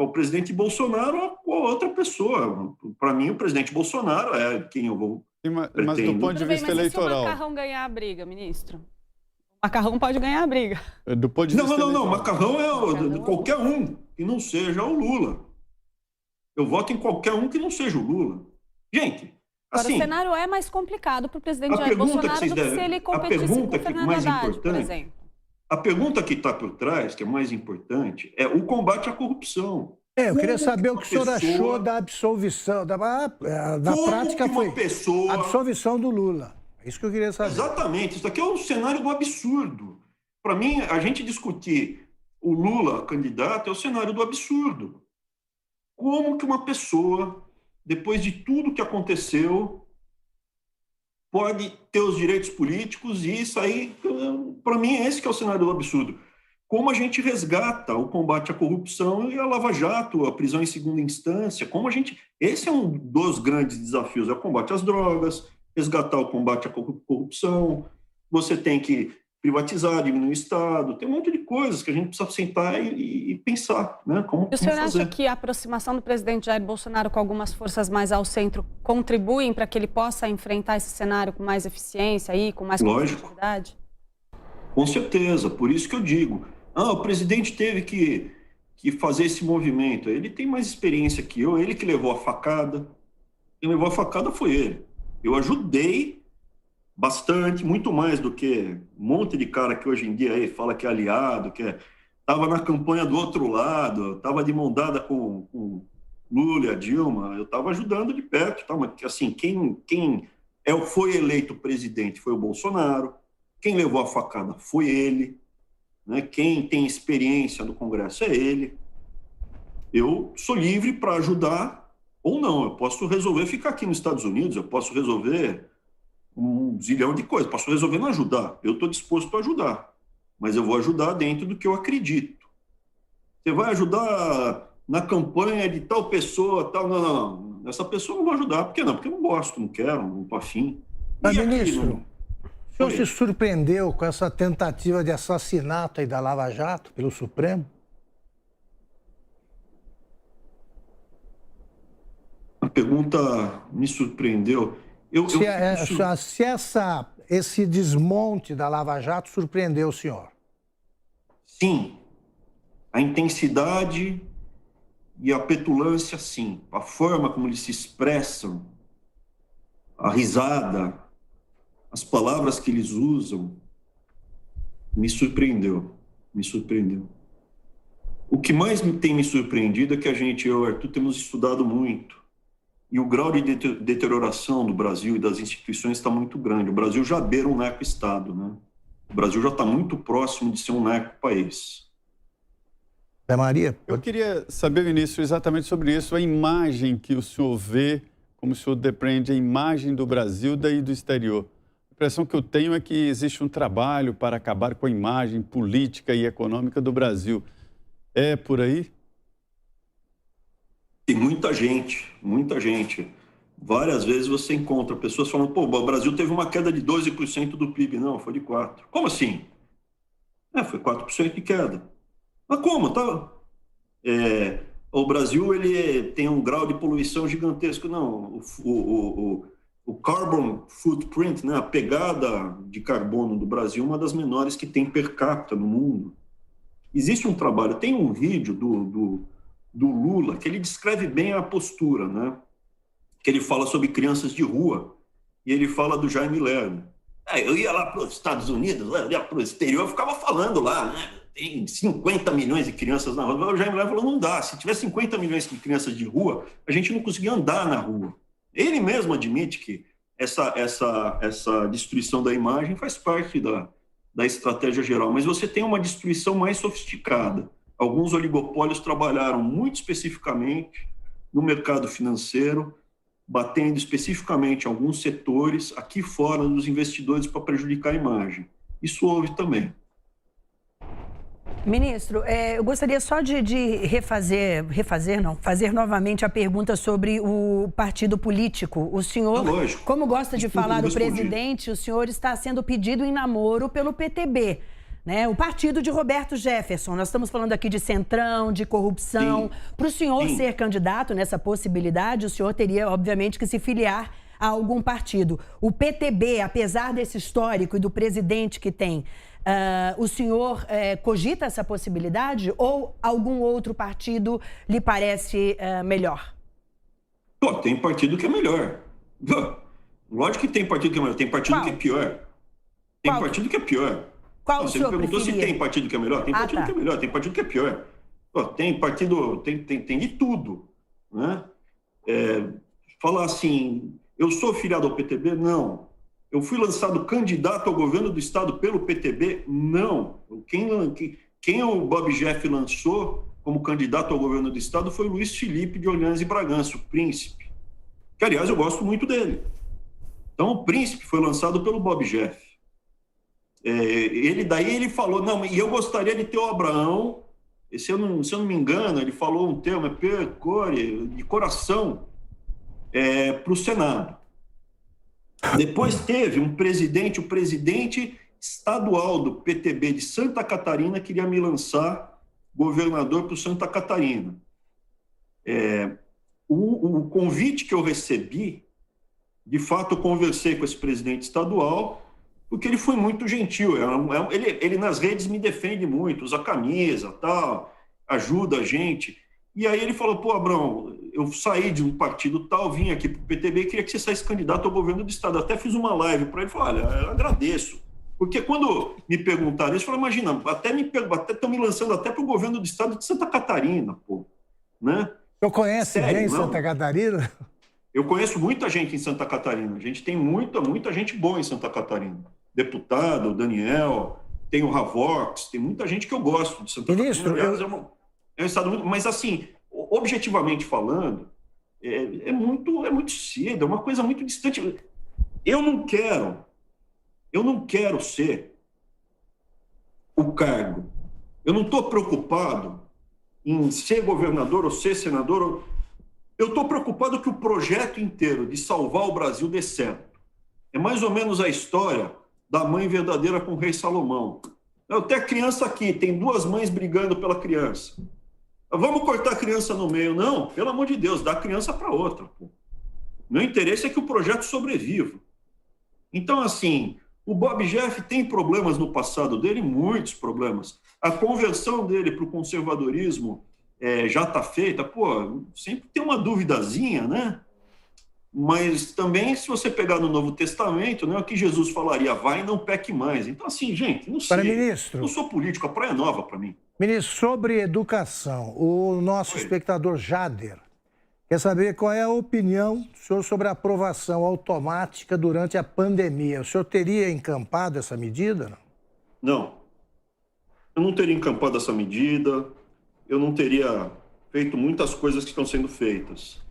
presidente Bolsonaro ou outra pessoa. Para mim, o presidente Bolsonaro é quem eu vou... Mas do ponto de vista eleitoral... E se o macarrão ganhar a briga, ministro? O macarrão pode ganhar a briga. Do ponto de vista eleitoral... Não. Macarrão é de qualquer um que não seja o Lula. Eu voto em qualquer um que não seja o Lula. Gente, assim... Agora, o cenário é mais complicado para o presidente Jair Bolsonaro do que se ele competisse com o Fernando Haddad, por exemplo. A pergunta que está por trás, que é mais importante, é o combate à corrupção. Eu queria saber o que o senhor achou da absolvição, da prática foi a absolvição do Lula. É isso que eu queria saber. Exatamente, isso aqui é o cenário do absurdo. Para mim, a gente discutir o Lula candidato é o cenário do absurdo. Como que uma pessoa, depois de tudo que aconteceu, pode ter os direitos políticos e sair... Para mim, esse que é o cenário do absurdo. Como a gente resgata o combate à corrupção e a Lava Jato, a prisão em segunda instância, como a gente... Esse é um dos grandes desafios, é o combate às drogas, resgatar o combate à corrupção, você tem que privatizar, diminuir o Estado, tem um monte de coisas que a gente precisa sentar e pensar, né? Como o senhor fazer. acha que a aproximação do presidente Jair Bolsonaro com algumas forças mais ao centro contribuem para que ele possa enfrentar esse cenário com mais eficiência e com mais competitividade? Com certeza, por isso que eu digo, o presidente teve que fazer esse movimento, ele tem mais experiência que eu, ele que levou a facada, quem levou a facada foi ele. Eu ajudei bastante, muito mais do que um monte de cara que hoje em dia aí fala que é aliado, que estava na campanha do outro lado, estava de mão dada com Lula e a Dilma, eu estava ajudando de perto, tá? Mas assim, quem foi eleito presidente foi o Bolsonaro, quem levou a facada foi ele, né? Quem tem experiência no Congresso é ele. Eu sou livre para ajudar ou não, eu posso resolver ficar aqui nos Estados Unidos, eu posso resolver um zilhão de coisas, posso resolver não ajudar, eu estou disposto a ajudar, mas eu vou ajudar dentro do que eu acredito. Você vai ajudar na campanha de tal pessoa, tal, não, essa pessoa eu não vou ajudar, por que não? Porque eu não gosto, não quero, não estou afim. Mas, ministro, o senhor se surpreendeu com essa tentativa de assassinato aí da Lava Jato pelo Supremo? A pergunta me surpreendeu. Se esse desmonte da Lava Jato surpreendeu o senhor? Sim. A intensidade e a petulância, sim. A forma como eles se expressam, a risada, as palavras que eles usam, me surpreendeu. O que mais tem me surpreendido é que eu e o Arthur temos estudado muito. E o grau de deterioração do Brasil e das instituições está muito grande. O Brasil já beira um narco-estado, né? O Brasil já está muito próximo de ser um narco-país. Maria? Eu queria saber, ministro, exatamente sobre isso, a imagem que o senhor vê, como o senhor depreende a imagem do Brasil daí do exterior. A impressão que eu tenho é que existe um trabalho para acabar com a imagem política e econômica do Brasil. É por aí? Tem muita gente. Várias vezes você encontra pessoas falando, o Brasil teve uma queda de 12% do PIB. Não, foi de 4%. Como assim? Foi 4% de queda. Mas como? O Brasil ele tem um grau de poluição gigantesco. Não, o carbon footprint, né, a pegada de carbono do Brasil é uma das menores que tem per capita no mundo. Existe um trabalho, tem um vídeo do Lula, que ele descreve bem a postura, né? Que ele fala sobre crianças de rua, e ele fala do Jaime Lerner. Eu ia lá para os Estados Unidos, eu ia para o exterior, eu ficava falando lá, né? Tem 50 milhões de crianças na rua. O Jaime Lerner falou, não dá. Se tiver 50 milhões de crianças de rua, a gente não conseguia andar na rua. Ele mesmo admite que essa destruição da imagem faz parte da estratégia geral, mas você tem uma destruição mais sofisticada. Alguns oligopólios trabalharam muito especificamente no mercado financeiro, batendo especificamente alguns setores aqui fora dos investidores para prejudicar a imagem. Isso houve também. Ministro, eu gostaria só de fazer novamente a pergunta sobre o partido político. O senhor, como gosta de falar do presidente, o senhor está sendo pedido em namoro pelo PTB, né? O partido de Roberto Jefferson. Nós estamos falando aqui de centrão, de corrupção. Para o senhor ser candidato nessa possibilidade, o senhor teria, obviamente, que se filiar a algum partido. O PTB, apesar desse histórico e do presidente que tem, o senhor cogita essa possibilidade ou algum outro partido lhe parece melhor? Pô, tem partido que é melhor. Lógico que tem partido que é melhor. Tem partido que é pior. Tem partido que é pior. Qual o senhor perguntou preferia? se tem partido que é melhor? Tem partido que é melhor, tem partido que é pior. Pô, tem partido, tem de tudo, né? Falar assim, eu sou filiado ao PTB? Não. Eu fui lançado candidato ao governo do estado pelo PTB? Não. Quem o Bob Jeff lançou como candidato ao governo do estado foi o Luiz Felipe de Orleans e Bragança, o príncipe. Que, aliás, eu gosto muito dele. Então, o príncipe foi lançado pelo Bob Jeff. Ele falou, não, e eu gostaria de ter o Abraão, se eu não me engano, ele falou um termo, de coração, para o Senado. Depois teve o presidente estadual do PTB de Santa Catarina queria me lançar governador para Santa Catarina. O convite que eu recebi, de fato, eu conversei com esse presidente estadual, porque ele foi muito gentil. Ele nas redes me defende muito, usa camisa, tal, ajuda a gente. E aí ele falou, pô, Abrão, eu saí de um partido tal, vim aqui para o PTB e queria que você saísse candidato ao governo do estado. Eu até fiz uma live para ele, falei, olha, eu agradeço. Porque quando me perguntaram isso, eu falei, imagina, até estão me lançando até para o governo do estado de Santa Catarina, pô. Né? Eu conhece bem Santa Catarina? Eu conheço muita gente em Santa Catarina. A gente tem muita gente boa em Santa Catarina. Deputado, o Daniel, tem o Ravox, tem muita gente que eu gosto de Santa Ministro, Catarina. É um estado muito... Mas, assim, objetivamente falando, é muito cedo, é uma coisa muito distante. Eu não quero ser o cargo. Eu não estou preocupado em ser governador ou ser senador. Eu estou preocupado que o projeto inteiro de salvar o Brasil dê certo. É mais ou menos a história da mãe verdadeira com o rei Salomão. Eu tenho a criança aqui, tem duas mães brigando pela criança. Vamos cortar a criança no meio. Não, pelo amor de Deus, dá a criança para outra. Pô. Meu interesse é que o projeto sobreviva. Então, assim, o Bob Jeff tem problemas no passado dele, muitos problemas. A conversão dele para o conservadorismo já está feita. Pô, sempre tem uma duvidazinha, né? Mas também, se você pegar no Novo Testamento, né, o que Jesus falaria, vai e não peque mais. Então, assim, gente, não sei. Para ministro, eu sou político, a praia é nova para mim. Ministro, sobre educação, o nosso espectador Jader quer saber qual é a opinião do senhor sobre a aprovação automática durante a pandemia. O senhor teria encampado essa medida? Não. Eu não teria encampado essa medida, eu não teria feito muitas coisas que estão sendo feitas.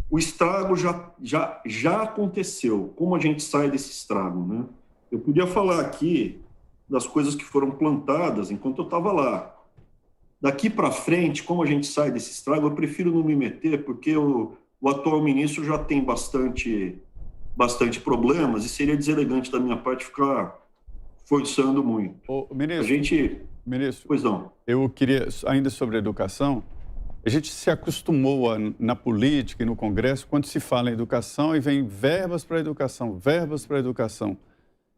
O estrago já aconteceu. Como a gente sai desse estrago, né? Eu podia falar aqui das coisas que foram plantadas enquanto eu estava lá. Daqui para frente, como a gente sai desse estrago, eu prefiro não me meter, porque o atual ministro já tem bastante problemas e seria deselegante da minha parte ficar forçando muito. Ministro, pois não. Eu queria, ainda sobre educação, a gente se acostumou na política e no Congresso, quando se fala em educação, e vem verbas para a educação, verbas para a educação.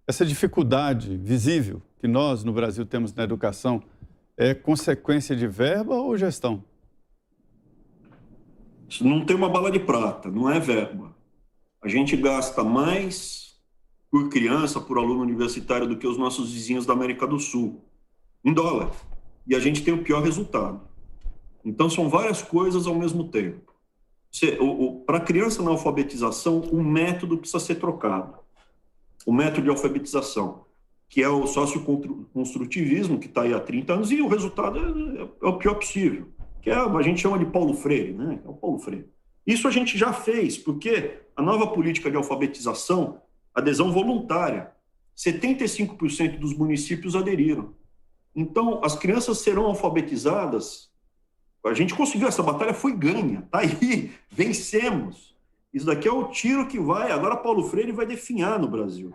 Essa dificuldade visível que nós, no Brasil, temos na educação, é consequência de verba ou gestão? Isso não tem uma bala de prata, não é verba. A gente gasta mais por criança, por aluno universitário, do que os nossos vizinhos da América do Sul, em dólar. E a gente tem o pior resultado. Então, são várias coisas ao mesmo tempo. Para a criança na alfabetização, o método precisa ser trocado. O método de alfabetização, que é o socioconstrutivismo, que está aí há 30 anos, e o resultado é o pior possível, que a gente chama de Paulo Freire, né? É o Paulo Freire. Isso a gente já fez, porque a nova política de alfabetização, adesão voluntária, 75% dos municípios aderiram. Então, as crianças serão alfabetizadas. A gente conseguiu, essa batalha foi ganha, tá aí, vencemos. Isso daqui é o tiro que vai, agora Paulo Freire vai definhar no Brasil.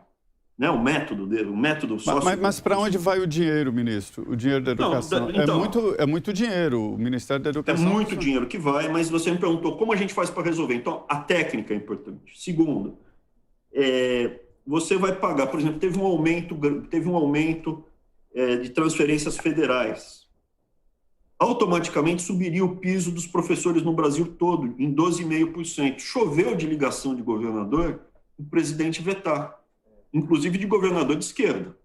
Né, o método dele, o método sócio... Mas para onde vai o dinheiro, ministro? O dinheiro da educação? Não, então, é muito dinheiro, o Ministério da Educação... É muito dinheiro que vai, mas você me perguntou como a gente faz para resolver. Então, a técnica é importante. Segundo, você vai pagar, por exemplo, teve um aumento de transferências federais. Automaticamente subiria o piso dos professores no Brasil todo, em 12,5%. Choveu de ligação de governador, o presidente vetar, inclusive de governador de esquerda.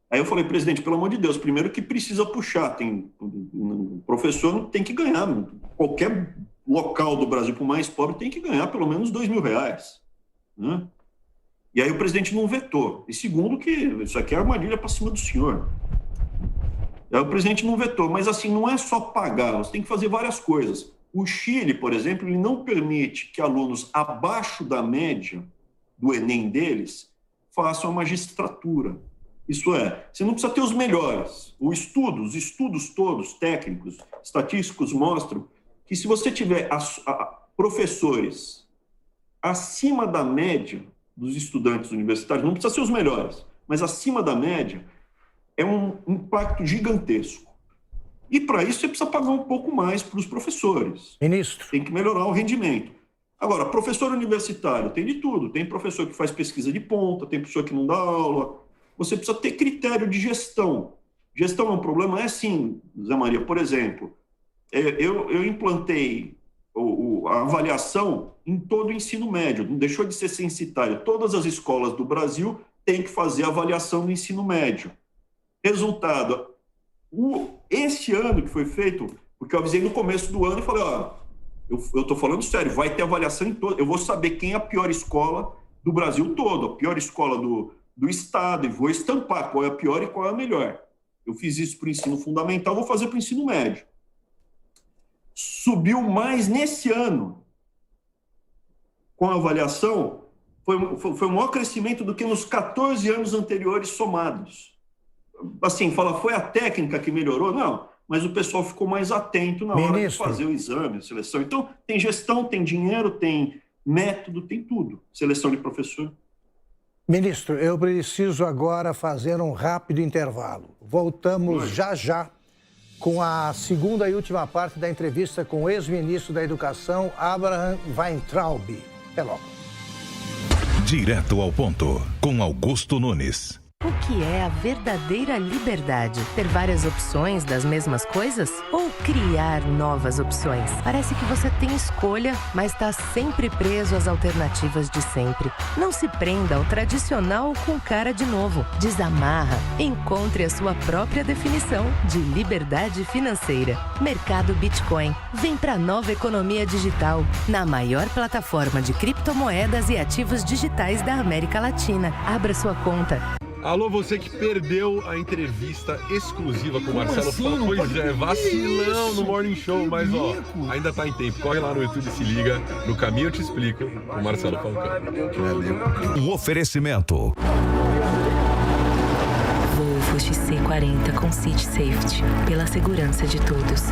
Aí eu falei, presidente, pelo amor de Deus, primeiro que precisa puxar, o professor tem que ganhar, qualquer local do Brasil, por mais pobre, tem que ganhar pelo menos R$2.000, né? E aí o presidente não vetou. E segundo que isso aqui é armadilha para cima do senhor. Aí o presidente não vetou, mas assim, não é só pagar, você tem que fazer várias coisas. O Chile, por exemplo, ele não permite que alunos abaixo da média do Enem deles façam a magistratura. Isso é, você não precisa ter os melhores. Os estudos todos, técnicos, estatísticos, mostram que se você tiver professores acima da média dos estudantes universitários, não precisa ser os melhores, mas acima da média, é um impacto gigantesco. E para isso você precisa pagar um pouco mais para os professores. Ministro. Tem que melhorar o rendimento. Agora, professor universitário tem de tudo. Tem professor que faz pesquisa de ponta, tem professor que não dá aula. Você precisa ter critério de gestão. Gestão é um problema? É sim, Zé Maria. Por exemplo, eu implantei a avaliação em todo o ensino médio. Não deixou de ser censitário. Todas as escolas do Brasil têm que fazer avaliação no ensino médio. Resultado, esse ano que foi feito, porque eu avisei no começo do ano e falei, eu estou falando sério, vai ter avaliação em todo, eu vou saber quem é a pior escola do Brasil todo, a pior escola do estado, e vou estampar qual é a pior e qual é a melhor. Eu fiz isso para o ensino fundamental, vou fazer para o ensino médio. Subiu mais nesse ano, com a avaliação, foi o maior crescimento do que nos 14 anos anteriores somados. Assim, foi a técnica que melhorou? Não, mas o pessoal ficou mais atento na hora de fazer o exame, a seleção. Então, tem gestão, tem dinheiro, tem método, tem tudo. Seleção de professor. Ministro, eu preciso agora fazer um rápido intervalo. Voltamos já com a segunda e última parte da entrevista com o ex-ministro da Educação, Abraham Weintraub. Até logo. Direto ao ponto, com Augusto Nunes. O que é a verdadeira liberdade? Ter várias opções das mesmas coisas? Ou criar novas opções? Parece que você tem escolha, mas está sempre preso às alternativas de sempre. Não se prenda ao tradicional com cara de novo. Desamarra. Encontre a sua própria definição de liberdade financeira. Mercado Bitcoin. Vem para a nova economia digital, na maior plataforma de criptomoedas e ativos digitais da América Latina. Abra sua conta. Alô, você que perdeu a entrevista exclusiva com o Marcelo Falcão. Pois é, vacilão no Morning Show, mas ainda tá em tempo. Corre lá no YouTube e se liga. No caminho eu te explico com o Marcelo Falcão. Valeu. Um oferecimento. Volvo XC40 com City Safety, pela segurança de todos.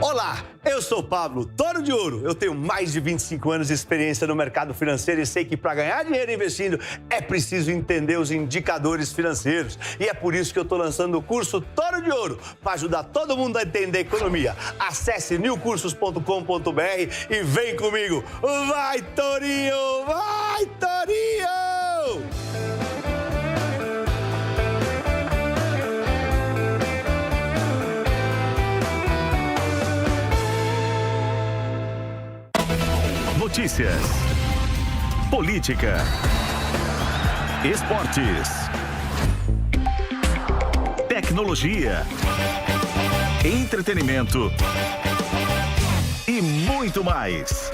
Olá, eu sou o Pablo, Toro de Ouro. Eu tenho mais de 25 anos de experiência no mercado financeiro e sei que para ganhar dinheiro investindo é preciso entender os indicadores financeiros. E é por isso que eu estou lançando o curso Toro de Ouro, para ajudar todo mundo a entender a economia. Acesse newcursos.com.br e vem comigo. Vai, Torinho! Vai, Torinho! Notícias. Política. Esportes. Tecnologia. Entretenimento. E muito mais.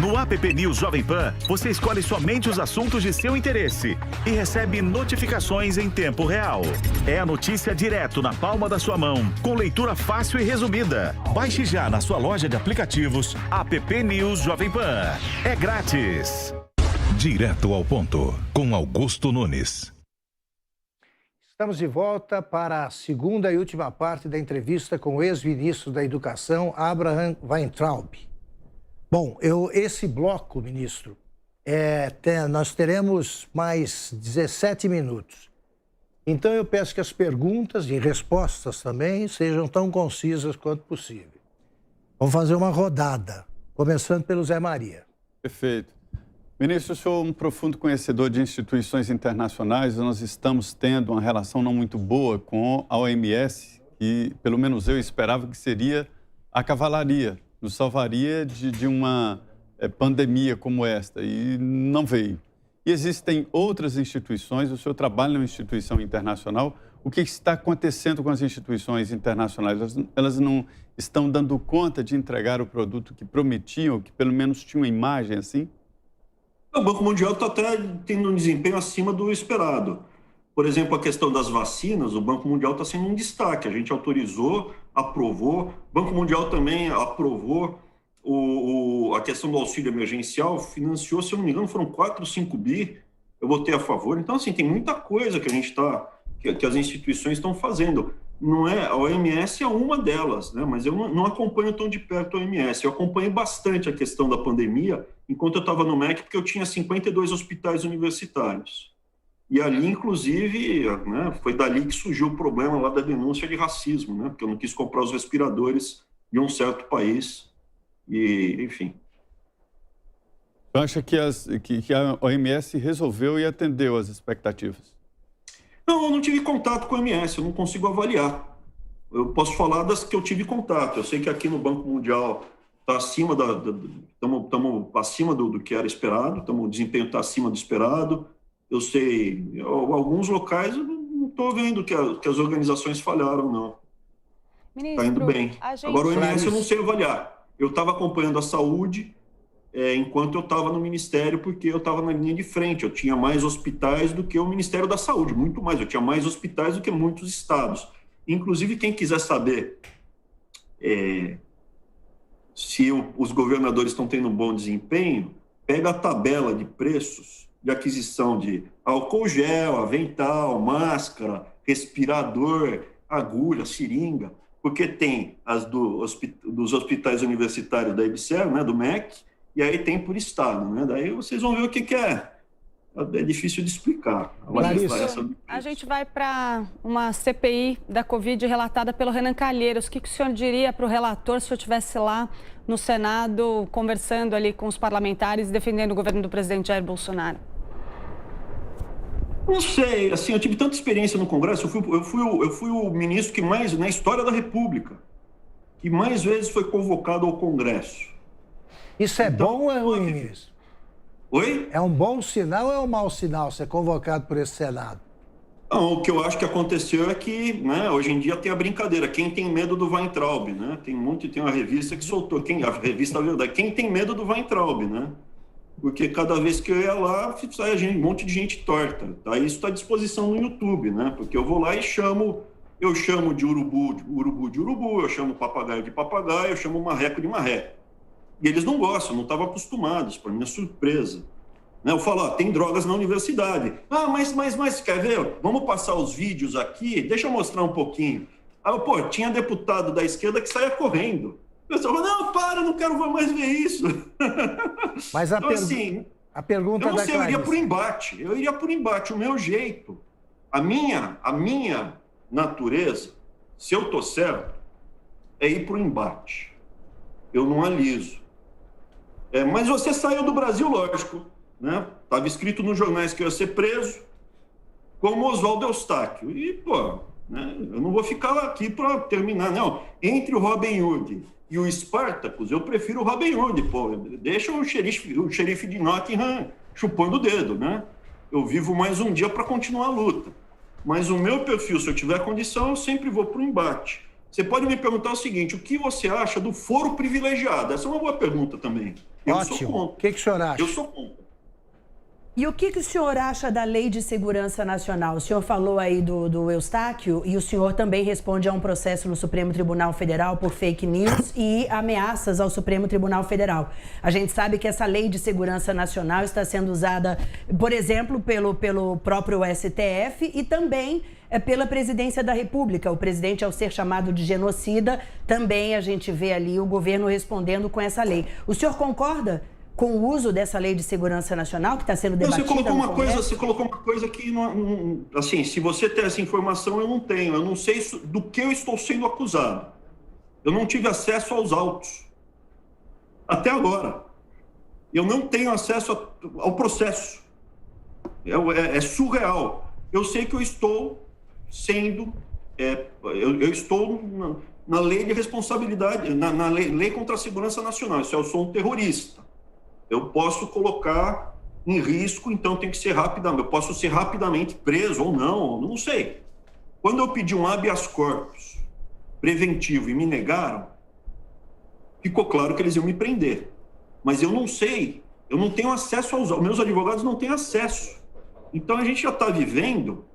No app News Jovem Pan, você escolhe somente os assuntos de seu interesse e recebe notificações em tempo real. É a notícia direto na palma da sua mão, com leitura fácil e resumida. Baixe já na sua loja de aplicativos app News Jovem Pan. É grátis. Direto ao ponto, com Augusto Nunes. Estamos de volta para a segunda e última parte da entrevista com o ex-ministro da Educação, Abraham Weintraub. Bom, esse bloco, ministro, nós teremos mais 17 minutos. Então, eu peço que as perguntas e respostas também sejam tão concisas quanto possível. Vamos fazer uma rodada, começando pelo Zé Maria. Perfeito. Ministro, eu sou um profundo conhecedor de instituições internacionais. Nós estamos tendo uma relação não muito boa com a OMS, que, pelo menos eu esperava que seria a cavalaria. Nos salvaria de uma pandemia como esta, e não veio. E existem outras instituições, o senhor trabalha numa instituição internacional, o que está acontecendo com as instituições internacionais? Elas não estão dando conta de entregar o produto que prometiam, que pelo menos tinha uma imagem assim? O Banco Mundial está até tendo um desempenho acima do esperado. Por exemplo, a questão das vacinas, o Banco Mundial está sendo um destaque. A gente autorizou, aprovou. O Banco Mundial também aprovou a questão do auxílio emergencial, financiou, se eu não me engano, foram 4 ou 5 bi. Eu votei a favor. Então, assim, tem muita coisa que a gente que as instituições estão fazendo. Não é, a OMS é uma delas, né? Mas eu não acompanho tão de perto a OMS. Eu acompanhei bastante a questão da pandemia enquanto eu estava no MEC, porque eu tinha 52 hospitais universitários. E ali, inclusive, né, foi dali que surgiu o problema lá da denúncia de racismo, né? Porque eu não quis comprar os respiradores de um certo país. E, enfim. Você acha que a OMS resolveu e atendeu às expectativas? Não, eu não tive contato com a OMS, eu não consigo avaliar. Eu posso falar das que eu tive contato. Eu sei que aqui no Banco Mundial está acima estamos acima do que era esperado, o desempenho está acima do esperado. Eu sei, alguns locais eu não estou vendo que as organizações falharam, não. Está indo bem. Agora, o OMS eu não sei avaliar. Eu estava acompanhando a saúde enquanto eu estava no Ministério, porque eu estava na linha de frente. Eu tinha mais hospitais do que o Ministério da Saúde, muito mais. Eu tinha mais hospitais do que muitos estados. Inclusive, quem quiser saber se os governadores estão tendo um bom desempenho, pega a tabela de preços de aquisição de álcool gel, avental, máscara, respirador, agulha, seringa, porque tem as dos hospitais universitários da IBSER, né, do MEC, e aí tem por estado, né? Daí vocês vão ver o que é. É difícil de explicar. A gente vai para uma CPI da Covid relatada pelo Renan Calheiros. O que o senhor diria para o relator se eu estivesse lá no Senado conversando ali com os parlamentares defendendo o governo do presidente Jair Bolsonaro? Não sei, assim, eu tive tanta experiência no Congresso, eu fui o ministro que mais, na história da República, que mais vezes foi convocado ao Congresso. Isso é bom ou é ruim, ministro? Oi? É um bom sinal ou é um mau sinal ser convocado por esse Senado? Não, o que eu acho que aconteceu é que, né, hoje em dia tem a brincadeira, quem tem medo do Weintraub, né? Tem uma revista que soltou, a revista A Verdade, quem tem medo do Weintraub, né? Porque cada vez que eu ia lá, sai um monte de gente torta. Tá? Isso está à disposição no YouTube, né? Porque eu vou lá e eu chamo de urubu de urubu, eu chamo papagaio de papagaio, eu chamo marreco de marreco. E eles não gostam, não estavam acostumados, para minha surpresa. Né? Eu falo, tem drogas na universidade. Mas, quer ver? Vamos passar os vídeos aqui, deixa eu mostrar um pouquinho. Aí, tinha deputado da esquerda que saía correndo. O pessoal fala, não quero mais ver isso. Mas então, assim, a pergunta eu não sei, eu iria por embate. O meu jeito, a minha natureza, se eu tô certo, é ir por embate. Eu não aliso. Mas você saiu do Brasil, lógico, né? Estava escrito nos jornais que eu ia ser preso, como Oswaldo Eustáquio. E, né, eu não vou ficar aqui para terminar, não. Entre o Robin Hood e o Spartacus, eu prefiro o Robin Hood, pô. Deixa o xerife de Nottingham chupando o dedo, né? Eu vivo mais um dia para continuar a luta. Mas o meu perfil, se eu tiver condição, eu sempre vou para o embate. Você pode me perguntar o seguinte, o que você acha do foro privilegiado? Essa é uma boa pergunta também. Ótimo. Sou contra. O que o senhor acha? Eu sou contra. E o que o senhor acha da Lei de Segurança Nacional? O senhor falou aí do Eustáquio e o senhor também responde a um processo no Supremo Tribunal Federal por fake news e ameaças ao Supremo Tribunal Federal. A gente sabe que essa Lei de Segurança Nacional está sendo usada, por exemplo, pelo próprio STF e também pela Presidência da República. O presidente, ao ser chamado de genocida, também a gente vê ali o governo respondendo com essa lei. O senhor concorda com o uso dessa Lei de Segurança Nacional que está sendo debatida? Você colocou uma coisa que, assim, se você tem essa informação, eu não tenho. Eu não sei do que eu estou sendo acusado. Eu não tive acesso aos autos. Até agora. Eu não tenho acesso ao processo. É surreal. Eu sei que eu estou sendo... eu estou na lei de responsabilidade, na lei contra a segurança nacional. Isso eu sou um terrorista. Eu posso colocar em risco, então tem que ser rapidamente. Eu posso ser rapidamente preso ou não sei. Quando eu pedi um habeas corpus preventivo e me negaram, ficou claro que eles iam me prender. Mas eu não sei, eu não tenho acesso aos... Meus advogados não têm acesso. Então a gente já está vivendo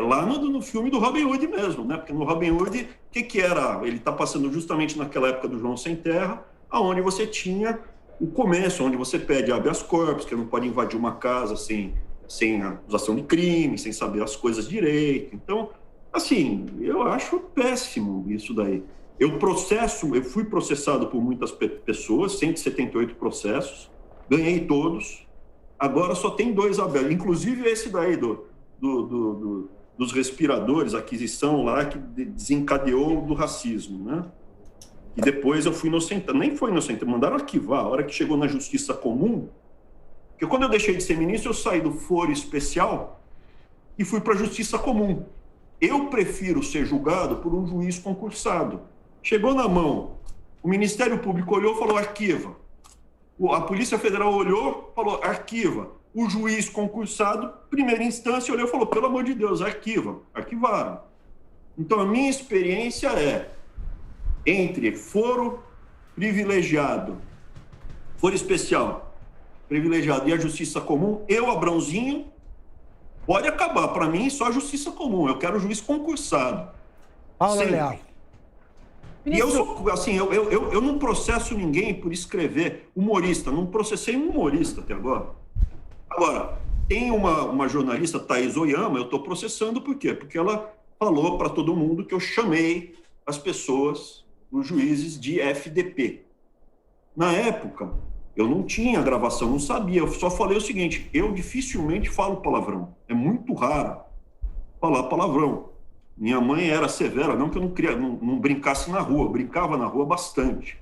lá no filme do Robin Hood mesmo, né? Porque no Robin Hood, o que era? Ele está passando justamente naquela época do João Sem Terra, aonde você tinha o comércio, onde você pede habeas corpus, que não pode invadir uma casa sem acusação de crime, sem saber as coisas direito. Então, assim, eu acho péssimo isso daí. Eu fui processado por muitas pessoas, 178 processos, ganhei todos, agora só tem 2 abertos, inclusive esse daí dos respiradores, aquisição lá que desencadeou do racismo, né? E depois eu fui inocentado, nem foi inocentado, mandaram arquivar. A hora que chegou na Justiça Comum, porque quando eu deixei de ser ministro, eu saí do foro especial e fui para a Justiça Comum. Eu prefiro ser julgado por um juiz concursado. Chegou na mão, o Ministério Público olhou e falou, arquiva. A Polícia Federal olhou, falou, arquiva. O juiz concursado, primeira instância, olhou e falou, pelo amor de Deus, arquiva. Arquivaram. Então, a minha experiência é entre foro privilegiado, foro especial privilegiado e a Justiça Comum, Abrãozinho, pode acabar. Para mim, só a Justiça Comum. Eu quero juiz concursado. Paula Leal. E eu sou, assim, eu não processo ninguém por escrever. Humorista, não processei um humorista até agora. Agora, tem uma jornalista, Thaís Oyama, eu estou processando por quê? Porque ela falou para todo mundo que eu chamei as pessoas, os juízes, de FDP. Na época, eu não tinha gravação, não sabia, eu só falei o seguinte, eu dificilmente falo palavrão, é muito raro falar palavrão. Minha mãe era severa, não que eu não brincasse na rua, eu brincava na rua bastante,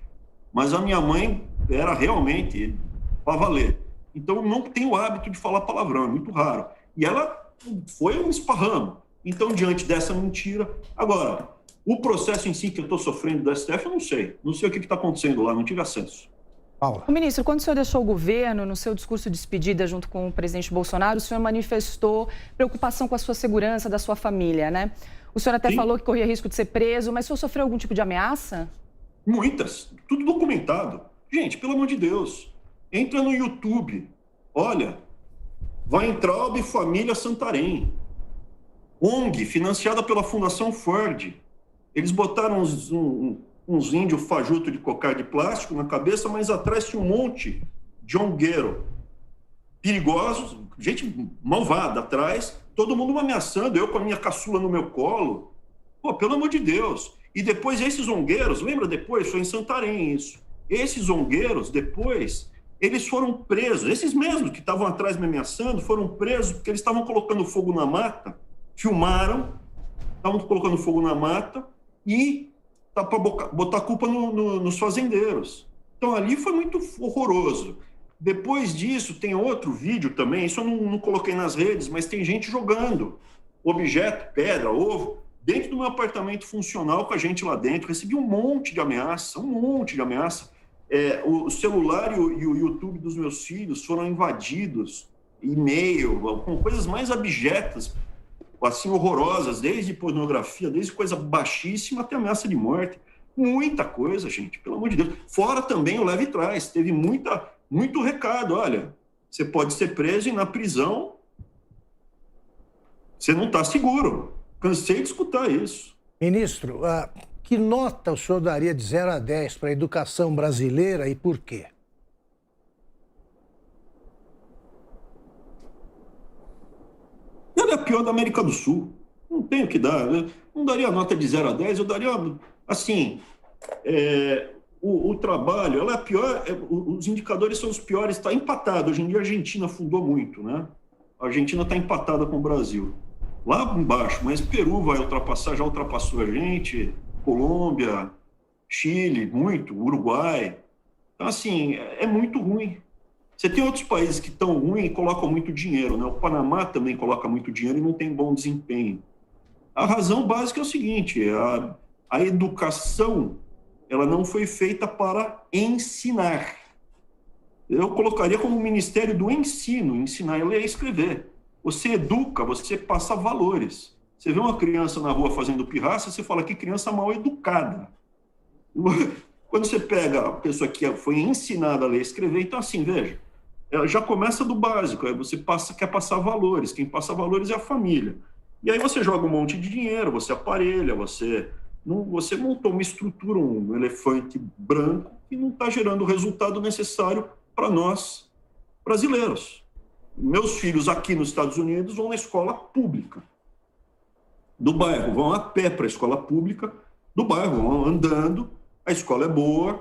mas a minha mãe era realmente para valer. Então, eu não tenho o hábito de falar palavrão, é muito raro. E ela foi um esparramo. Então, diante dessa mentira... Agora, o processo em si que eu estou sofrendo do STF, eu não sei. Não sei o que está acontecendo lá, não tive acesso. Paula. O ministro, quando o senhor deixou o governo, no seu discurso de despedida junto com o presidente Bolsonaro, o senhor manifestou preocupação com a sua segurança, da sua família, né? O senhor até falou que corria risco de ser preso, mas o senhor sofreu algum tipo de ameaça? Muitas. Tudo documentado. Gente, pelo amor de Deus, entra no YouTube. Olha, Weintraub Família Santarém. ONG, financiada pela Fundação Ford. Eles botaram uns índios fajutos de cocar de plástico na cabeça, mas atrás tinha um monte de ongueiro. Perigosos, gente malvada atrás, todo mundo me ameaçando, eu com a minha caçula no meu colo. Pô, pelo amor de Deus. E depois esses ongueiros, lembra depois? Foi em Santarém isso. Esses zongueiros, depois, eles foram presos. Esses mesmos que estavam atrás me ameaçando foram presos porque eles estavam colocando fogo na mata, filmaram, estavam colocando fogo na mata e tá para botar a culpa nos fazendeiros. Então, ali foi muito horroroso. Depois disso, tem outro vídeo também, isso eu não coloquei nas redes, mas tem gente jogando objeto, pedra, ovo, dentro do meu apartamento funcional com a gente lá dentro, recebi um monte de ameaça, o celular e o YouTube dos meus filhos foram invadidos, e-mail, com coisas mais abjetas, assim, horrorosas, desde pornografia, desde coisa baixíssima até ameaça de morte. Muita coisa, gente, pelo amor de Deus. Fora também o leve trás, teve muito recado, olha, você pode ser preso e na prisão você não está seguro. Cansei de escutar isso. Ministro, que nota o senhor daria de 0 a 10 para a educação brasileira e por quê? Ela é a pior da América do Sul. Não tenho o que dar. Eu não daria nota de 0 a 10, eu daria, assim, o trabalho, ela é a pior, os indicadores são os piores, está empatado. Hoje em dia a Argentina afundou muito, né? A Argentina está empatada com o Brasil. Lá embaixo, mas Peru já ultrapassou a gente, Colômbia, Chile, Uruguai. Então, assim, é muito ruim. Você tem outros países que estão ruins e colocam muito dinheiro, né? O Panamá também coloca muito dinheiro e não tem bom desempenho. A razão básica é o seguinte, a educação, ela não foi feita para ensinar. Eu colocaria como Ministério do Ensino, ensinar a ler e escrever. Você educa, você passa valores. Você vê uma criança na rua fazendo pirraça, você fala que criança mal educada. Quando você pega a pessoa que foi ensinada a ler e escrever, então assim, veja, já começa do básico, aí você quer passar valores, quem passa valores é a família. E aí você joga um monte de dinheiro, você aparelha, você montou uma estrutura, um elefante branco, que não está gerando o resultado necessário para nós, brasileiros. Meus filhos aqui nos Estados Unidos vão na escola pública do bairro, vão a pé para a escola pública do bairro, vão andando, a escola é boa,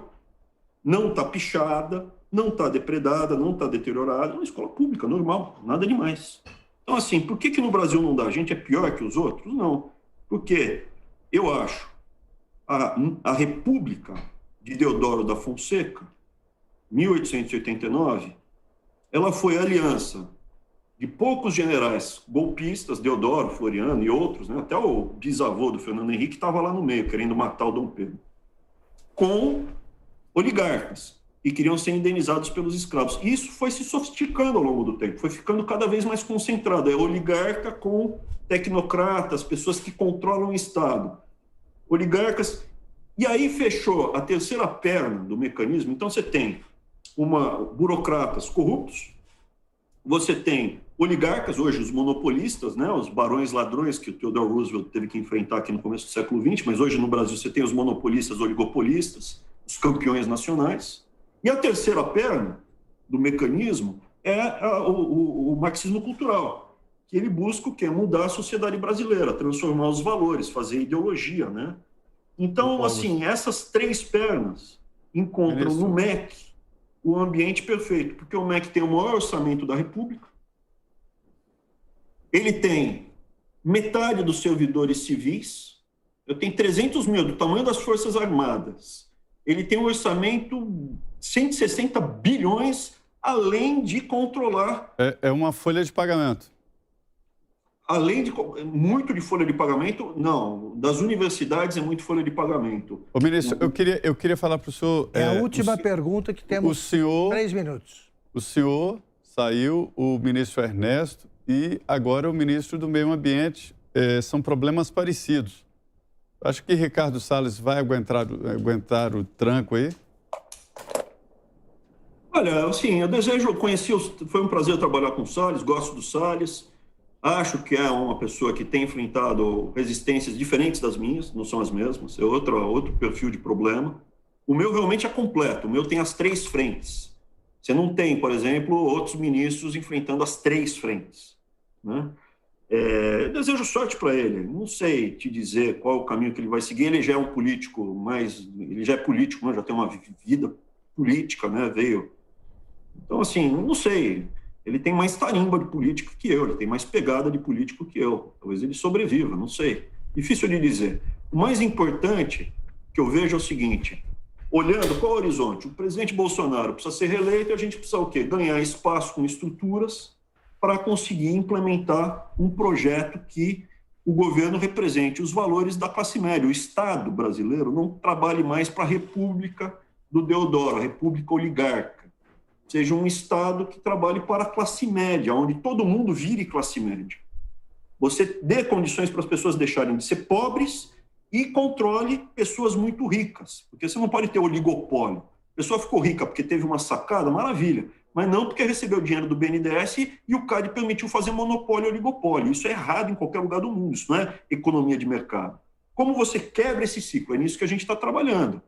não está pichada, não está depredada, não está deteriorada, é uma escola pública, normal, nada demais. Então, assim, por que no Brasil não dá? A gente é pior que os outros? Não. Porque eu acho a República de Deodoro da Fonseca, 1889, ela foi a aliança de poucos generais golpistas, Deodoro, Floriano e outros, né? Até o bisavô do Fernando Henrique estava lá no meio, querendo matar o Dom Pedro, com oligarcas, que queriam ser indenizados pelos escravos. Isso foi se sofisticando ao longo do tempo, foi ficando cada vez mais concentrado. É oligarca com tecnocratas, pessoas que controlam o Estado. Oligarcas. E aí fechou a terceira perna do mecanismo. Então você tem burocratas corruptos, você tem oligarcas, hoje os monopolistas, né, os barões ladrões que o Theodore Roosevelt teve que enfrentar aqui no começo do século XX, mas hoje no Brasil você tem os monopolistas, oligopolistas, os campeões nacionais. E a terceira perna do mecanismo é o marxismo cultural, que ele busca o quê? Mudar a sociedade brasileira, transformar os valores, fazer ideologia, né? Então, assim, essas três pernas encontram no MEC o ambiente perfeito, porque o MEC tem o maior orçamento da República, ele tem metade dos servidores civis, eu tenho 300 mil, do tamanho das Forças Armadas, ele tem um orçamento 160 bilhões, além de controlar... É uma folha de pagamento. Além de muito de folha de pagamento, não. Das universidades é muito folha de pagamento. Ô, ministro, eu queria falar para o senhor... É a última pergunta que temos 3 minutos. O senhor saiu, o ministro Ernesto e agora o ministro do Meio Ambiente. São problemas parecidos. Acho que Ricardo Salles vai aguentar o tranco aí? Olha, assim, foi um prazer trabalhar com o Salles, gosto do Salles. Acho que é uma pessoa que tem enfrentado resistências diferentes das minhas, não são as mesmas, é outro perfil de problema. O meu realmente é completo, o meu tem as 3 frentes. Você não tem, por exemplo, outros ministros enfrentando as 3 frentes, né? Eu desejo sorte para ele, não sei te dizer qual o caminho que ele vai seguir, ele já é um político, ele já é político, né? Já tem uma vida política, né? Então, assim, não sei... Ele tem mais tarimba de político que eu, ele tem mais pegada de político que eu. Talvez ele sobreviva, não sei. Difícil de dizer. O mais importante que eu vejo é o seguinte, olhando qual é o horizonte? O presidente Bolsonaro precisa ser reeleito e a gente precisa o quê? Ganhar espaço com estruturas para conseguir implementar um projeto que o governo represente os valores da classe média. O Estado brasileiro não trabalhe mais para a República do Deodoro, a República Oligarca. Seja um Estado que trabalhe para a classe média, onde todo mundo vire classe média. Você dê condições para as pessoas deixarem de ser pobres e controle pessoas muito ricas, porque você não pode ter oligopólio. A pessoa ficou rica porque teve uma sacada, maravilha, mas não porque recebeu dinheiro do BNDES e o CAD permitiu fazer monopólio e oligopólio. Isso é errado em qualquer lugar do mundo, isso não é economia de mercado. Como você quebra esse ciclo? É nisso que a gente está trabalhando.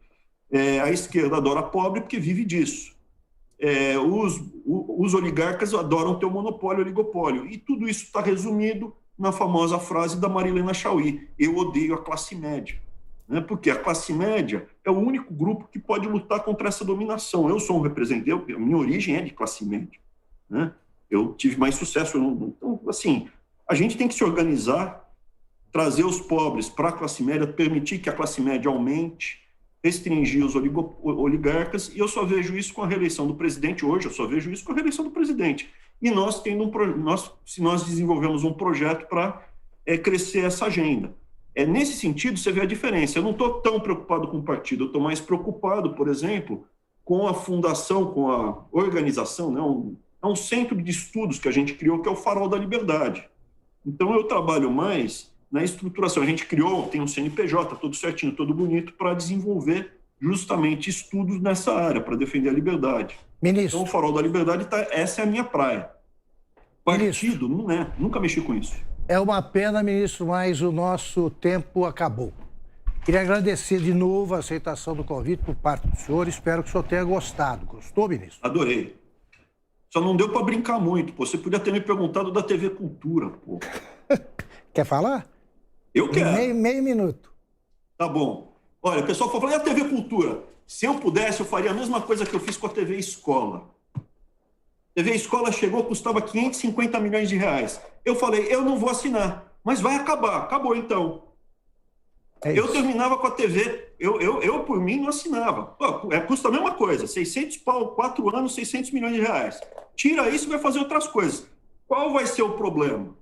A esquerda adora pobre porque vive disso. Os oligarcas adoram ter o monopólio e oligopólio. E tudo isso está resumido na famosa frase da Marilena Chaui: eu odeio a classe média. Porque a classe média é o único grupo que pode lutar contra essa dominação. Eu sou um representante, a minha origem é de classe média. Eu tive mais sucesso. Então, assim, a gente tem que se organizar, trazer os pobres para a classe média, permitir que a classe média aumente, restringir os oligarcas, e eu só vejo isso com a reeleição do presidente hoje, eu só vejo isso com a reeleição do presidente. E nós desenvolvemos um projeto para crescer essa agenda. Nesse sentido, você vê a diferença. Eu não estou tão preocupado com o partido, eu estou mais preocupado, por exemplo, com a fundação, com a organização, né? É um centro de estudos que a gente criou, que é o Farol da Liberdade. Então, eu trabalho mais na estruturação. A gente criou, tem um CNPJ, tudo certinho, todo bonito, para desenvolver justamente estudos nessa área, para defender a liberdade. Ministro. Então, o Farol da Liberdade, essa é a minha praia. Partido, não é. Nunca mexi com isso. É uma pena, ministro, mas o nosso tempo acabou. Queria agradecer de novo a aceitação do convite por parte do senhor. Espero que o senhor tenha gostado. Gostou, ministro? Adorei. Só não deu para brincar muito, pô. Você podia ter me perguntado da TV Cultura, pô. Quer falar? Eu quero. Meio minuto. Tá bom. Olha, o pessoal falou, e a TV Cultura? Se eu pudesse, eu faria a mesma coisa que eu fiz com a TV Escola. A TV Escola chegou, custava 550 milhões de reais. Eu falei, eu não vou assinar, mas vai acabar. Acabou, então. Eu terminava com a TV, eu por mim, não assinava. Pô, custa a mesma coisa, 600 pau, 4 anos, 600 milhões de reais. Tira isso e vai fazer outras coisas. Qual vai ser o problema?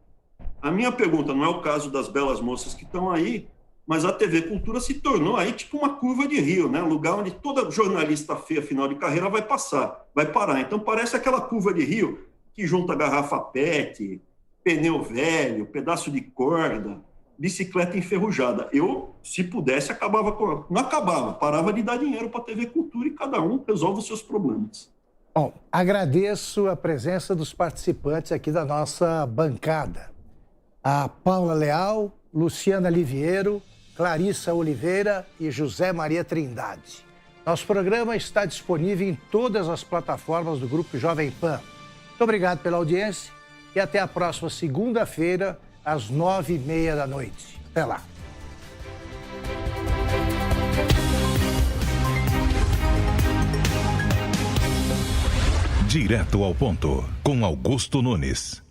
A minha pergunta não é o caso das belas moças que estão aí, mas a TV Cultura se tornou aí tipo uma curva de rio, né? Um lugar onde toda jornalista feia, final de carreira, vai parar. Então parece aquela curva de rio que junta garrafa PET, pneu velho, pedaço de corda, bicicleta enferrujada. Eu, se pudesse, acabava com... Não acabava, parava de dar dinheiro para a TV Cultura e cada um resolve os seus problemas. Bom, agradeço a presença dos participantes aqui da nossa bancada. A Paula Leal, Luciana Liviero, Clarissa Oliveira e José Maria Trindade. Nosso programa está disponível em todas as plataformas do Grupo Jovem Pan. Muito obrigado pela audiência e até a próxima segunda-feira, às 9h30 da noite. Até lá. Direto ao ponto, com Augusto Nunes.